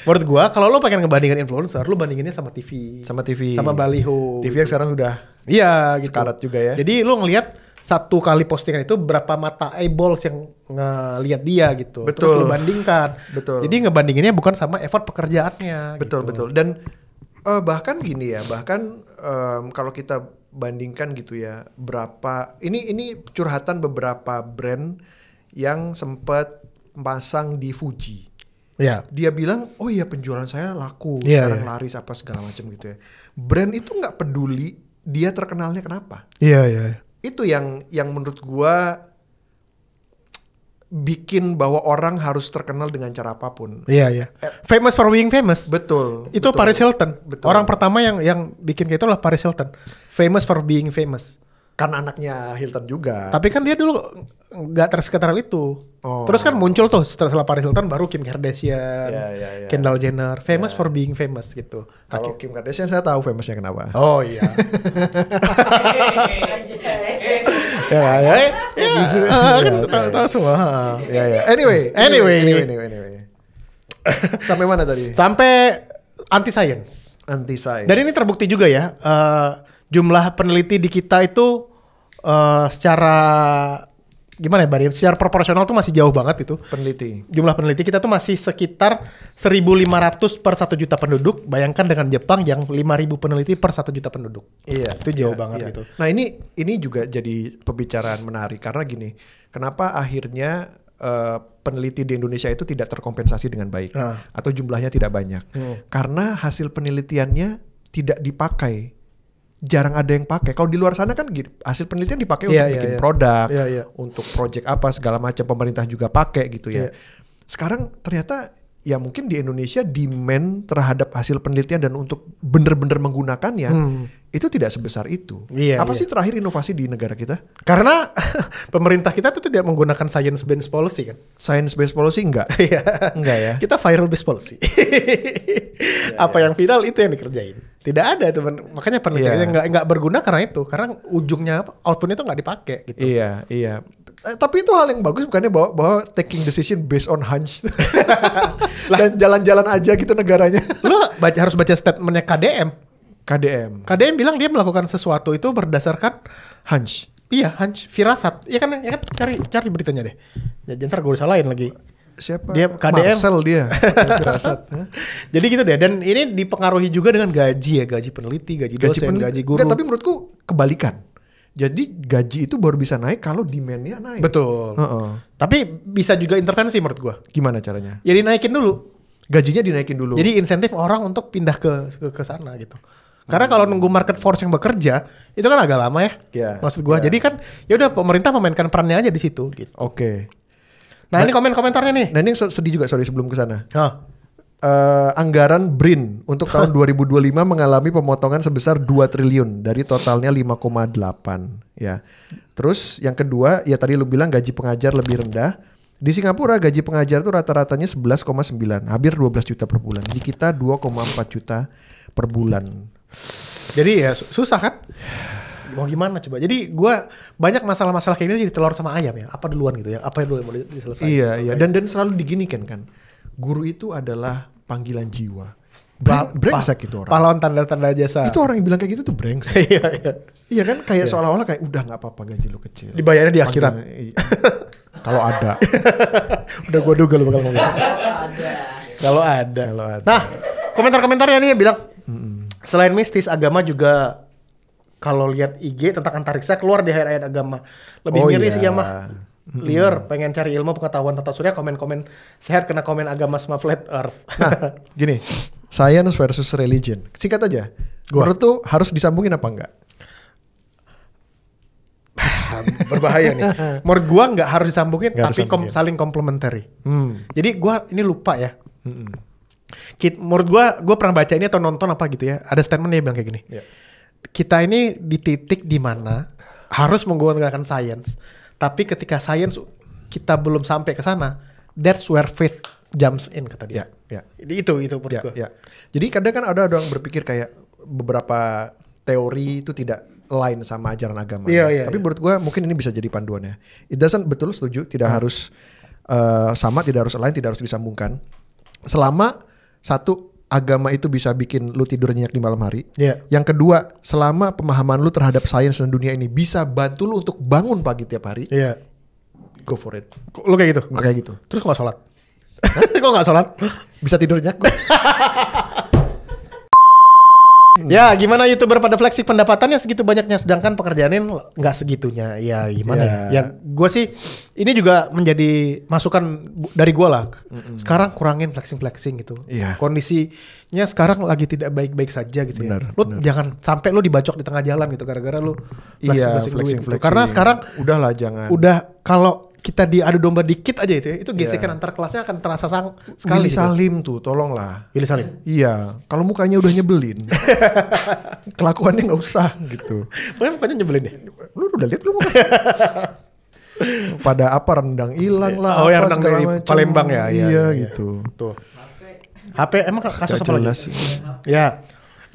Menurut gue kalau lo pengen ngebandingin influencer, lo bandinginnya sama TV, sama baliho. TV yang sekarang sudah gitu. sekarat juga ya. Jadi lo ngelihat satu kali postingan itu berapa mata eyeballs yang ngelihat dia gitu. Betul. Terus lo bandingkan. Betul. Jadi ngebandinginnya bukan sama effort pekerjaannya. Betul. Dan bahkan gini ya, kalau kita bandingkan gitu ya, berapa ini curhatan beberapa brand yang sempat pasang di Fuji. Iya. Dia bilang, oh iya penjualan saya laku, Iya, sekarang iya. laris apa segala macam gitu ya. Brand itu nggak peduli dia terkenalnya kenapa. Iya. Itu yang menurut gua bikin bahwa orang harus terkenal dengan cara apapun. Iya. Famous for being famous. Betul. Itu betul. Paris Hilton. Betul. Orang pertama yang bikin kayak itu adalah Paris Hilton. Famous for being famous. Kan anaknya Hilton juga. Tapi kan dia dulu nggak terkenal itu. Oh. Terus kan muncul tuh setelah Paris Hilton baru Kim Kardashian, Iya. Kendall Jenner, famous for being famous gitu. Kalau Kim Kardashian saya tahu famousnya kenapa. Oh iya. Tahu semua. Ya. Anyway. Sampai mana tadi? Sampai anti science. Anti science. Dan ini terbukti juga ya. Jumlah peneliti di kita itu secara gimana ya, Bari? Secara proporsional tuh masih jauh banget itu. Peneliti. Jumlah peneliti kita tuh masih sekitar 1.500 per 1 juta penduduk. Bayangkan dengan Jepang yang 5.000 peneliti per 1 juta penduduk. Iya. Itu jauh banget gitu. Nah ini juga jadi pembicaraan menarik karena gini. Kenapa akhirnya peneliti di Indonesia itu tidak terkompensasi dengan baik atau jumlahnya tidak banyak? Karena hasil penelitiannya tidak dipakai. Jarang ada yang pakai. Kalau di luar sana kan hasil penelitian dipakai untuk bikin produk, untuk project apa segala macam, pemerintah juga pakai gitu ya. Sekarang ternyata ya mungkin di Indonesia demand terhadap hasil penelitian dan untuk benar-benar menggunakannya itu tidak sebesar itu. Apa sih terakhir inovasi di negara kita? Karena pemerintah kita tuh tidak menggunakan science based policy kan. Science based policy enggak? Enggak ya. Kita viral based policy. Apa yang viral itu yang dikerjain. Tidak ada teman. Makanya penelitiannya nggak berguna karena itu. Karena ujungnya outputnya itu nggak dipakai gitu. Iya. Tapi itu hal yang bagus bukannya bahwa taking decision based on hunch dan jalan-jalan aja gitu negaranya. Lo harus baca statementnya KDM KDM bilang dia melakukan sesuatu itu berdasarkan hunch. Iya, hunch, firasat. Iya kan cari beritanya deh. Ya ntar gue salahin lagi. Siapa? Dia KDM. Marcel dia. Firasat. Jadi gitu deh. Dan ini dipengaruhi juga dengan gaji peneliti, gaji dosen, gaji guru. Enggak, tapi menurutku kebalikan. Jadi gaji itu baru bisa naik kalau demand-nya naik. Betul. Tapi bisa juga intervensi menurut gua. Gimana caranya? Ya dinaikin dulu. Gajinya dinaikin dulu. Jadi insentif orang untuk pindah ke sana gitu. Karena kalau nunggu market force yang bekerja itu kan agak lama ya. Iya. Maksud gua. Iya. Jadi kan ya udah pemerintah memainkan perannya aja di situ gitu. Oke. Nah, ini komen-komentarnya nih. Nah ini yang sedih juga sebelum ke sana. Oh. Anggaran BRIN untuk tahun 2025 mengalami pemotongan sebesar 2 triliun dari totalnya 5,8 ya. Terus yang kedua ya tadi lu bilang gaji pengajar lebih rendah. Di Singapura gaji pengajar itu rata-ratanya 11,9, hampir 12 juta per bulan. Di kita 2,4 juta per bulan. Jadi ya susah kan? Mau gimana coba? Jadi gua banyak masalah-masalah kayak ini jadi telur sama ayam ya. Apa duluan gitu ya? Apa yang dulu yang mau diselesaikan? Iya. Dan selalu diginikan kan. Guru itu adalah panggilan jiwa. Brengsek itu orang. Pahlawan tanda-tanda jasa. Itu orang yang bilang kayak gitu tuh brengsek. Iya. Iya kan kayak seolah-olah kayak udah nggak apa-apa gaji lu kecil. Dibayarnya di akhirat. Iya. Kalau ada. Udah gua duga lu bakal ngomong. Kalau ada. Nah, komentar-komentarnya nih bilang selain mistis agama juga kalau lihat IG tentang antariksa keluar di ayat-ayat agama. Lebih miris ya mah. Liar pengen cari ilmu pengetahuan tata surya komen-komen sehat kena komen agama sama flat earth. Nah, gini. Science versus religion. Singkat aja. Menurut tuh harus disambungin apa enggak? Berbahaya nih. Menurut gua nggak harus disambungin Nggak tapi harus sambungin. saling komplementari. Jadi gua ini lupa ya. Menurut gua pernah baca ini atau nonton apa gitu ya. Ada statement dia bilang kayak gini. Yeah. Kita ini di titik di mana harus menggunakan science. Tapi ketika science kita belum sampai ke sana, that's where faith jumps in kata dia. Ya. Itu menurut gua. Ya. Jadi kadang kan ada orang berpikir kayak beberapa teori itu tidak lain sama ajaran agama. Iya. Tapi menurut gua mungkin ini bisa jadi panduannya. It doesn't, betul setuju, tidak harus sama, tidak harus lain, tidak harus disambungkan. Selama satu agama itu bisa bikin lu tidur nyenyak di malam hari. Iya. Yang kedua, selama pemahaman lu terhadap sains dan dunia ini bisa bantu lu untuk bangun pagi tiap hari. Iya. Go for it. Lu kayak gitu? Gua kayak gitu. Terus kok gak sholat? Kok gak sholat? Bisa tidur nyenyak kok. Ya gimana YouTuber pada flexing pendapatannya segitu banyaknya sedangkan pekerjaannya nggak segitunya. Ya gimana ya? Ya gue sih ini juga menjadi masukan dari gue lah. Sekarang kurangin flexing gitu. Iya. Kondisinya sekarang lagi tidak baik-baik saja gitu Benar, ya. Lu jangan sampai lu dibacok di tengah jalan gitu gara-gara lu flexing. flexing. Karena sekarang udahlah jangan. udah kalau kita diadu domba dikit aja itu gesekan antar kelasnya akan terasa sekali. Willy gitu. Salim tuh, tolonglah. Willy Salim. Iya, kalau mukanya udah nyebelin, kelakuannya nggak usah gitu. Mukanya nyebelin deh. Lu udah lihat belum? Pada apa rendang hilang lah. Oh, yang apa rendang segala dari macam. Palembang ya, iya, gitu. Tuh. HP emang kasus Gak apa jelas. lagi? Ya.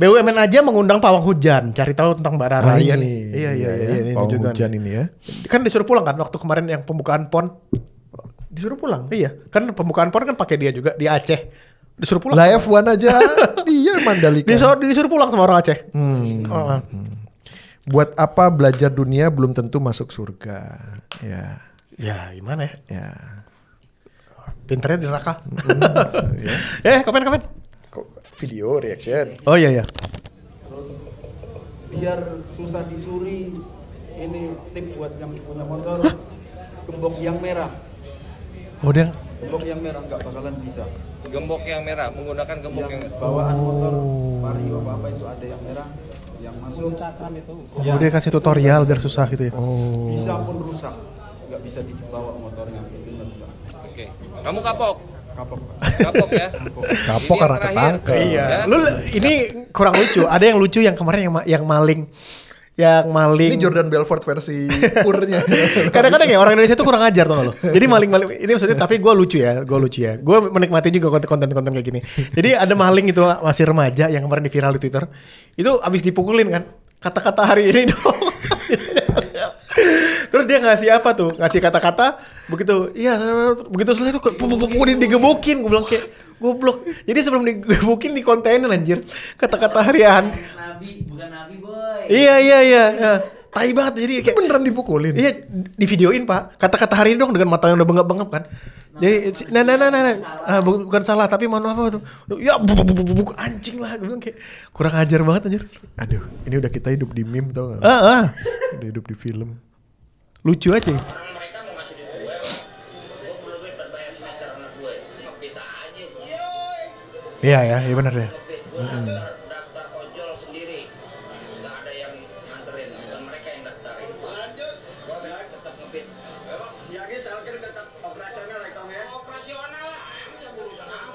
BUMN aja mengundang pawang hujan, cari tahu tentang Mbak Rara. Iya nih. Iya, ini Pawang juga hujan nih. ini ya. Kan disuruh pulang kan waktu kemarin yang pembukaan PON. Disuruh pulang. Iya, kan pembukaan PON kan pakai dia juga di Aceh. Disuruh pulang. Lah F1 aja dia Mandalika. Disuruh pulang sama orang Aceh. Buat apa belajar dunia belum tentu masuk surga. Ya. Ya, gimana ya? Ya. Pinternya di neraka. Komen. Video reaction. Oh iya. Biar susah dicuri, ini tip buat yang punya motor, gembok yang merah. Oh dia. Gembok yang merah nggak bakalan bisa. Gembok yang merah, menggunakan gembok yang merah. Bawaan motor vario apa itu ada yang merah, yang masuk itu Oh dia kasih tutorial biar susah gitu ya. bisa pun rusak, nggak bisa dibawa motornya itu rusak. Oke. Kamu kapok? Kapok. Kapok ya? Kapok Ini karena yang terakhir. ketangkep. Iya. Ya. Lu ini kurang lucu. Ada yang lucu yang kemarin yang maling. Ini Jordan Belfort versi purnya. Kadang-kadang ya orang Indonesia tuh kurang ajar tau gak lo. Jadi maling-maling ini maksudnya tapi gue lucu ya. Gue menikmati juga konten-konten kayak gini. Jadi ada maling itu masih remaja yang kemarin di viral di Twitter. Itu abis dipukulin kan. Kata-kata hari ini dong. Terus dia ngasih apa tuh? Ngasih kata-kata begitu. Iya, begitu selesai tuh digebukin. Gue bilang kayak goblok. Jadi sebelum digebukin di kontainer anjir. Kata-kata harian. Nabi, bukan Nabi boy. Iya. Tai banget jadi kayak Beneran dipukulin. iya di videoin Pak. Kata-kata hari ini dong dengan mata yang udah bengap-bengap kan. Jadi bukan salah tapi mohon maaf tuh. Ya buk anjing lah gue bilang kayak kurang ajar banget anjir. Aduh, ini udah kita hidup di meme tau gak? Udah hidup di film. Lucu aja. Mereka mau ngasih duit gue perlu duit buat bayar semester anak gue. Bisa aja. Iya benar ya. Daftar ojol sendiri. Nggak ada yang nganterin, bukan mereka yang daftarin. Lanjut. Gue tetap ngepit. Yakin Salkir tetap operasional ya, Kang ya? Operasional lah. Emang urusan apa?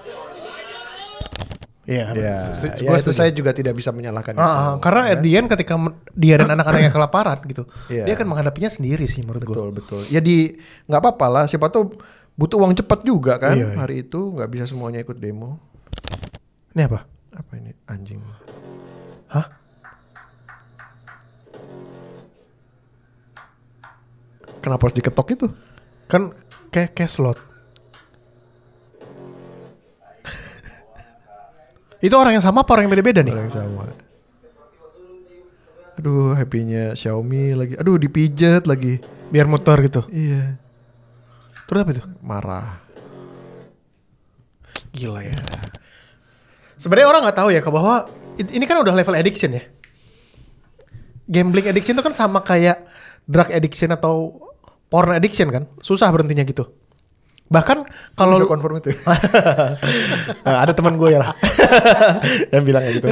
Iya. Ya, Gua itu setuju. saya juga tidak bisa menyalahkan itu. Karena at the end ketika dia dan anak-anaknya kelaparan gitu, Iya. dia akan menghadapinya sendiri sih menurut gue. Betul. Ya nggak apa-apa lah. Siapa tuh butuh uang cepat juga kan. Iya. Hari itu nggak bisa semuanya ikut demo. Ini apa? Apa ini? Anjing. Hah? Kenapa harus diketok itu? Kan kayak slot. Itu orang yang sama apa orang yang beda-beda nih? Orang yang sama. Aduh, happy-nya Xiaomi lagi. Aduh, dipijet lagi. Biar muter gitu. Iya. Terus apa itu? Marah. Gila ya. Sebenarnya orang nggak tahu ya bahwa ini kan udah level addiction ya. Gambling addiction itu kan sama kayak drug addiction atau porn addiction kan. Susah berhentinya gitu. Bahkan kalau Bisa confirm itu. Nah, ada teman gue ya lah yang bilang kayak gitu.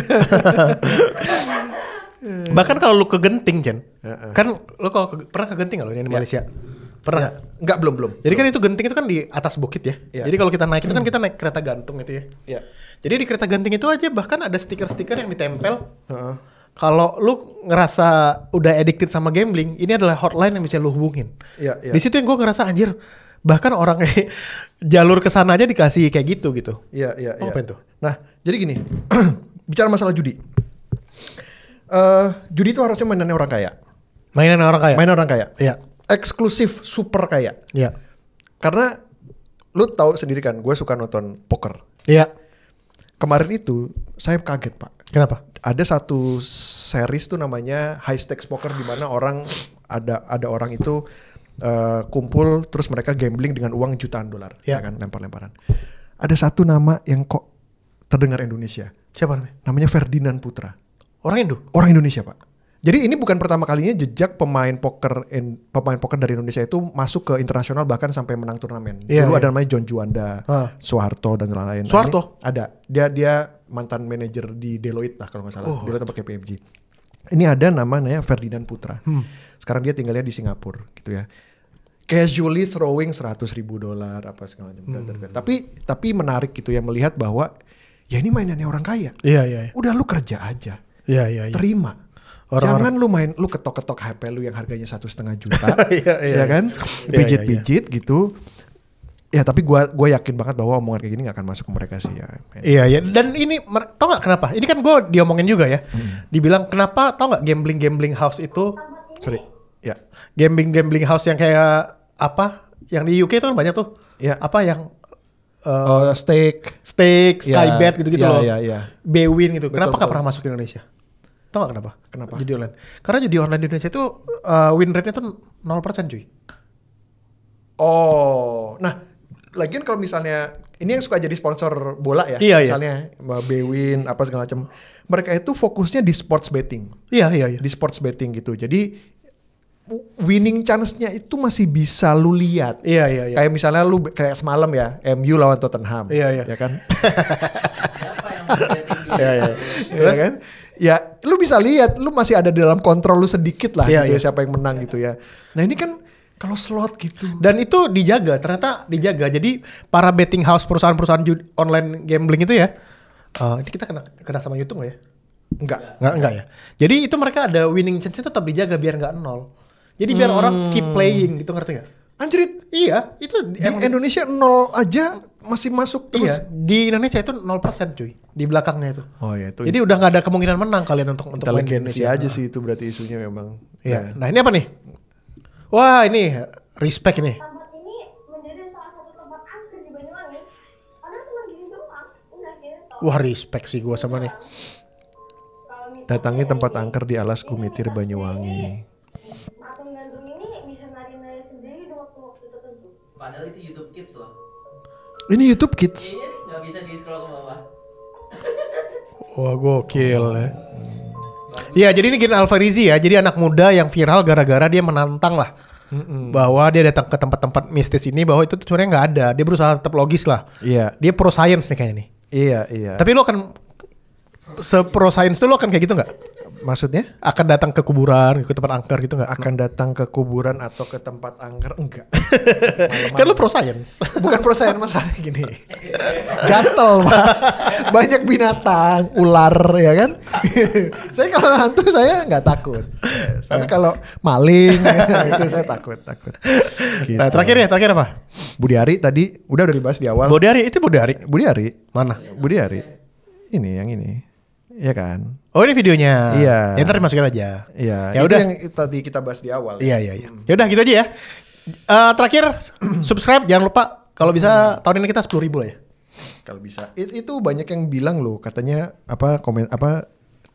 Bahkan kalau lu kegenting Jen, kan lu kalau pernah kegenting nggak lu di Malaysia? Pernah nggak? Enggak, belum. Jadi kan itu genting itu kan di atas bukit ya. Iya. Jadi kalau kita naik itu kan kita naik kereta gantung itu ya. Iya. Jadi di kereta gantung itu aja bahkan ada stiker-stiker yang ditempel. Kalau lu ngerasa udah addicted sama gambling, ini adalah hotline yang bisa lu hubungin. Iya. Di situ yang gue ngerasa anjir, bahkan orang jalur ke sana aja dikasih kayak gitu. Iya. Oh, apa itu? Nah, jadi gini. Bicara masalah judi. Judi itu harusnya mainannya orang kaya. Mainan orang kaya. Mainan orang kaya. Iya. Eksklusif super kaya. Iya. Karena lu tahu sendiri kan, gue suka nonton poker. Iya. Kemarin itu saya kaget, Pak. Kenapa? Ada satu series tuh namanya High Stakes Poker di mana orang ada orang itu kumpul terus mereka gambling dengan uang jutaan dolar, Ya. ya kan, lempar-lemparan. Ada satu nama yang kok terdengar Indonesia. Siapa namanya? Namanya Ferdinand Putra. Orang Indo. Orang Indonesia, Pak. Jadi ini bukan pertama kalinya jejak pemain poker dari Indonesia itu masuk ke internasional bahkan sampai menang turnamen. Iya, Dulu iya. ada namanya John Juanda, Soeharto dan lain-lain. Soeharto? Nah, ini ada. Dia mantan manajer di Deloitte lah kalau nggak salah. Deloitte atau KPMG. Ini ada namanya Ferdinand Putra. Sekarang dia tinggalnya di Singapura gitu ya. Casually throwing $100,000 apa segala macam. Tapi menarik gitu ya melihat bahwa ya ini mainannya orang kaya. Iya. Udah lu kerja aja. Iya. Terima. Jangan lu ketok-ketok HP lu yang harganya 1,5 juta, Iya. ya kan? Pijit-pijit gitu. Ya tapi gue yakin banget bahwa omongan kayak gini gak akan masuk ke mereka sih ya. Iya. Dan ini tau nggak kenapa? Ini kan gue diomongin juga ya. Dibilang kenapa tau nggak gambling house itu? Sorry. Ya. Gambling house yang kayak apa? Yang di UK itu kan banyak tuh. Iya. Apa yang Steak, Skybet gitu-gitu loh. Iya. Bwin gitu. Kenapa Betul, nggak pernah masuk ke Indonesia? Tau gak kenapa? Kenapa? Judi online. Karena judi online di Indonesia itu win rate-nya tuh 0% cuy. Oh, nah, lagian kalau misalnya ini yang suka jadi sponsor bola ya, Iya. misalnya Bwin apa segala macam, mereka itu fokusnya di sports betting. Iya. Di sports betting gitu. Jadi winning chance-nya itu masih bisa lu lihat. Iya. Kayak misalnya lu kayak semalam ya, MU lawan Tottenham. Iya. Ya kan? Siapa yang betting dulu? Iya. Ya kan? Ya, lu bisa lihat, lu masih ada dalam kontrol lu sedikit lah Iya, gitu ya, iya. siapa yang menang gitu ya. Nah, ini kan kalau slot gitu. Dan itu dijaga, ternyata dijaga. Jadi para betting house, perusahaan-perusahaan online gambling itu ya, ini kita kena sama YouTube nggak ya? Enggak ya. Jadi itu mereka ada winning chance tetap dijaga biar nggak nol. Jadi biar orang keep playing gitu, ngerti nggak? Anjrit, Iya, itu di Indonesia 0 aja masih masuk terus. Iya, di Indonesia itu 0% cuy, di belakangnya itu. Oh ya itu. Jadi udah nggak ada kemungkinan menang kalian untuk main di inteligensi Indonesia. aja sih itu berarti isunya memang. Iya. Nah ini apa nih? Wah ini respect ini. Tempat ini menjadi salah satu tempat angker di Banyuwangi. Padahal cuma gini doang. Udah kira tau. Wah respect sih gua sama nih. Kalau mitos Datangi kayak tempat ini, angker di alas ini Gumitir mitos Banyuwangi. kayak ini. Padahal itu YouTube Kids loh. Ini YouTube Kids. Iya nih, nggak bisa di scroll ke bawah. Wah gokil ya. Iya jadi ini Gin Alfarizi ya. Jadi anak muda yang viral gara-gara dia menantang lah. Bahwa dia datang ke tempat-tempat mistis ini, bahwa itu tuh sebenarnya nggak ada. Dia berusaha tetap logis lah. Iya. Dia pro science nih kayaknya nih. Iya. Tapi lo akan pro science tuh lo akan kayak gitu nggak? Maksudnya? Akan datang ke kuburan, ke tempat angker gitu nggak? Akan datang ke kuburan atau ke tempat angker? Enggak. Kan lo pro science. Bukan perasaan masalah gini. Gatel Pak. Banyak binatang, ular ya kan. Saya kalau hantu saya nggak takut. Tapi kalau maling itu saya takut. Gitu. Nah, terakhir apa? Budi Ari tadi udah dibahas di awal. Budi Ari. Budi Ari. Mana? Budi Ari. Ini yang ini. Iya kan? Oh ini videonya. Iya. Ya ntar dimasukin aja. Iya. Ya Itu udah. yang tadi kita bahas di awal. Iya. Ya udah gitu aja ya. Terakhir subscribe jangan lupa, kalau bisa tahun ini kita 10.000 lah ya. Kalau bisa. Itu banyak yang bilang loh, katanya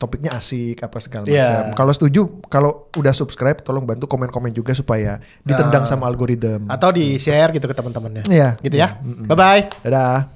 topiknya asik apa segala macam. Iya. Kalau setuju, kalau udah subscribe tolong bantu komen-komen juga supaya ditendang sama algoritma. Atau di share gitu ke teman-temannya. Iya. Gitu ya. Bye bye. Dadah.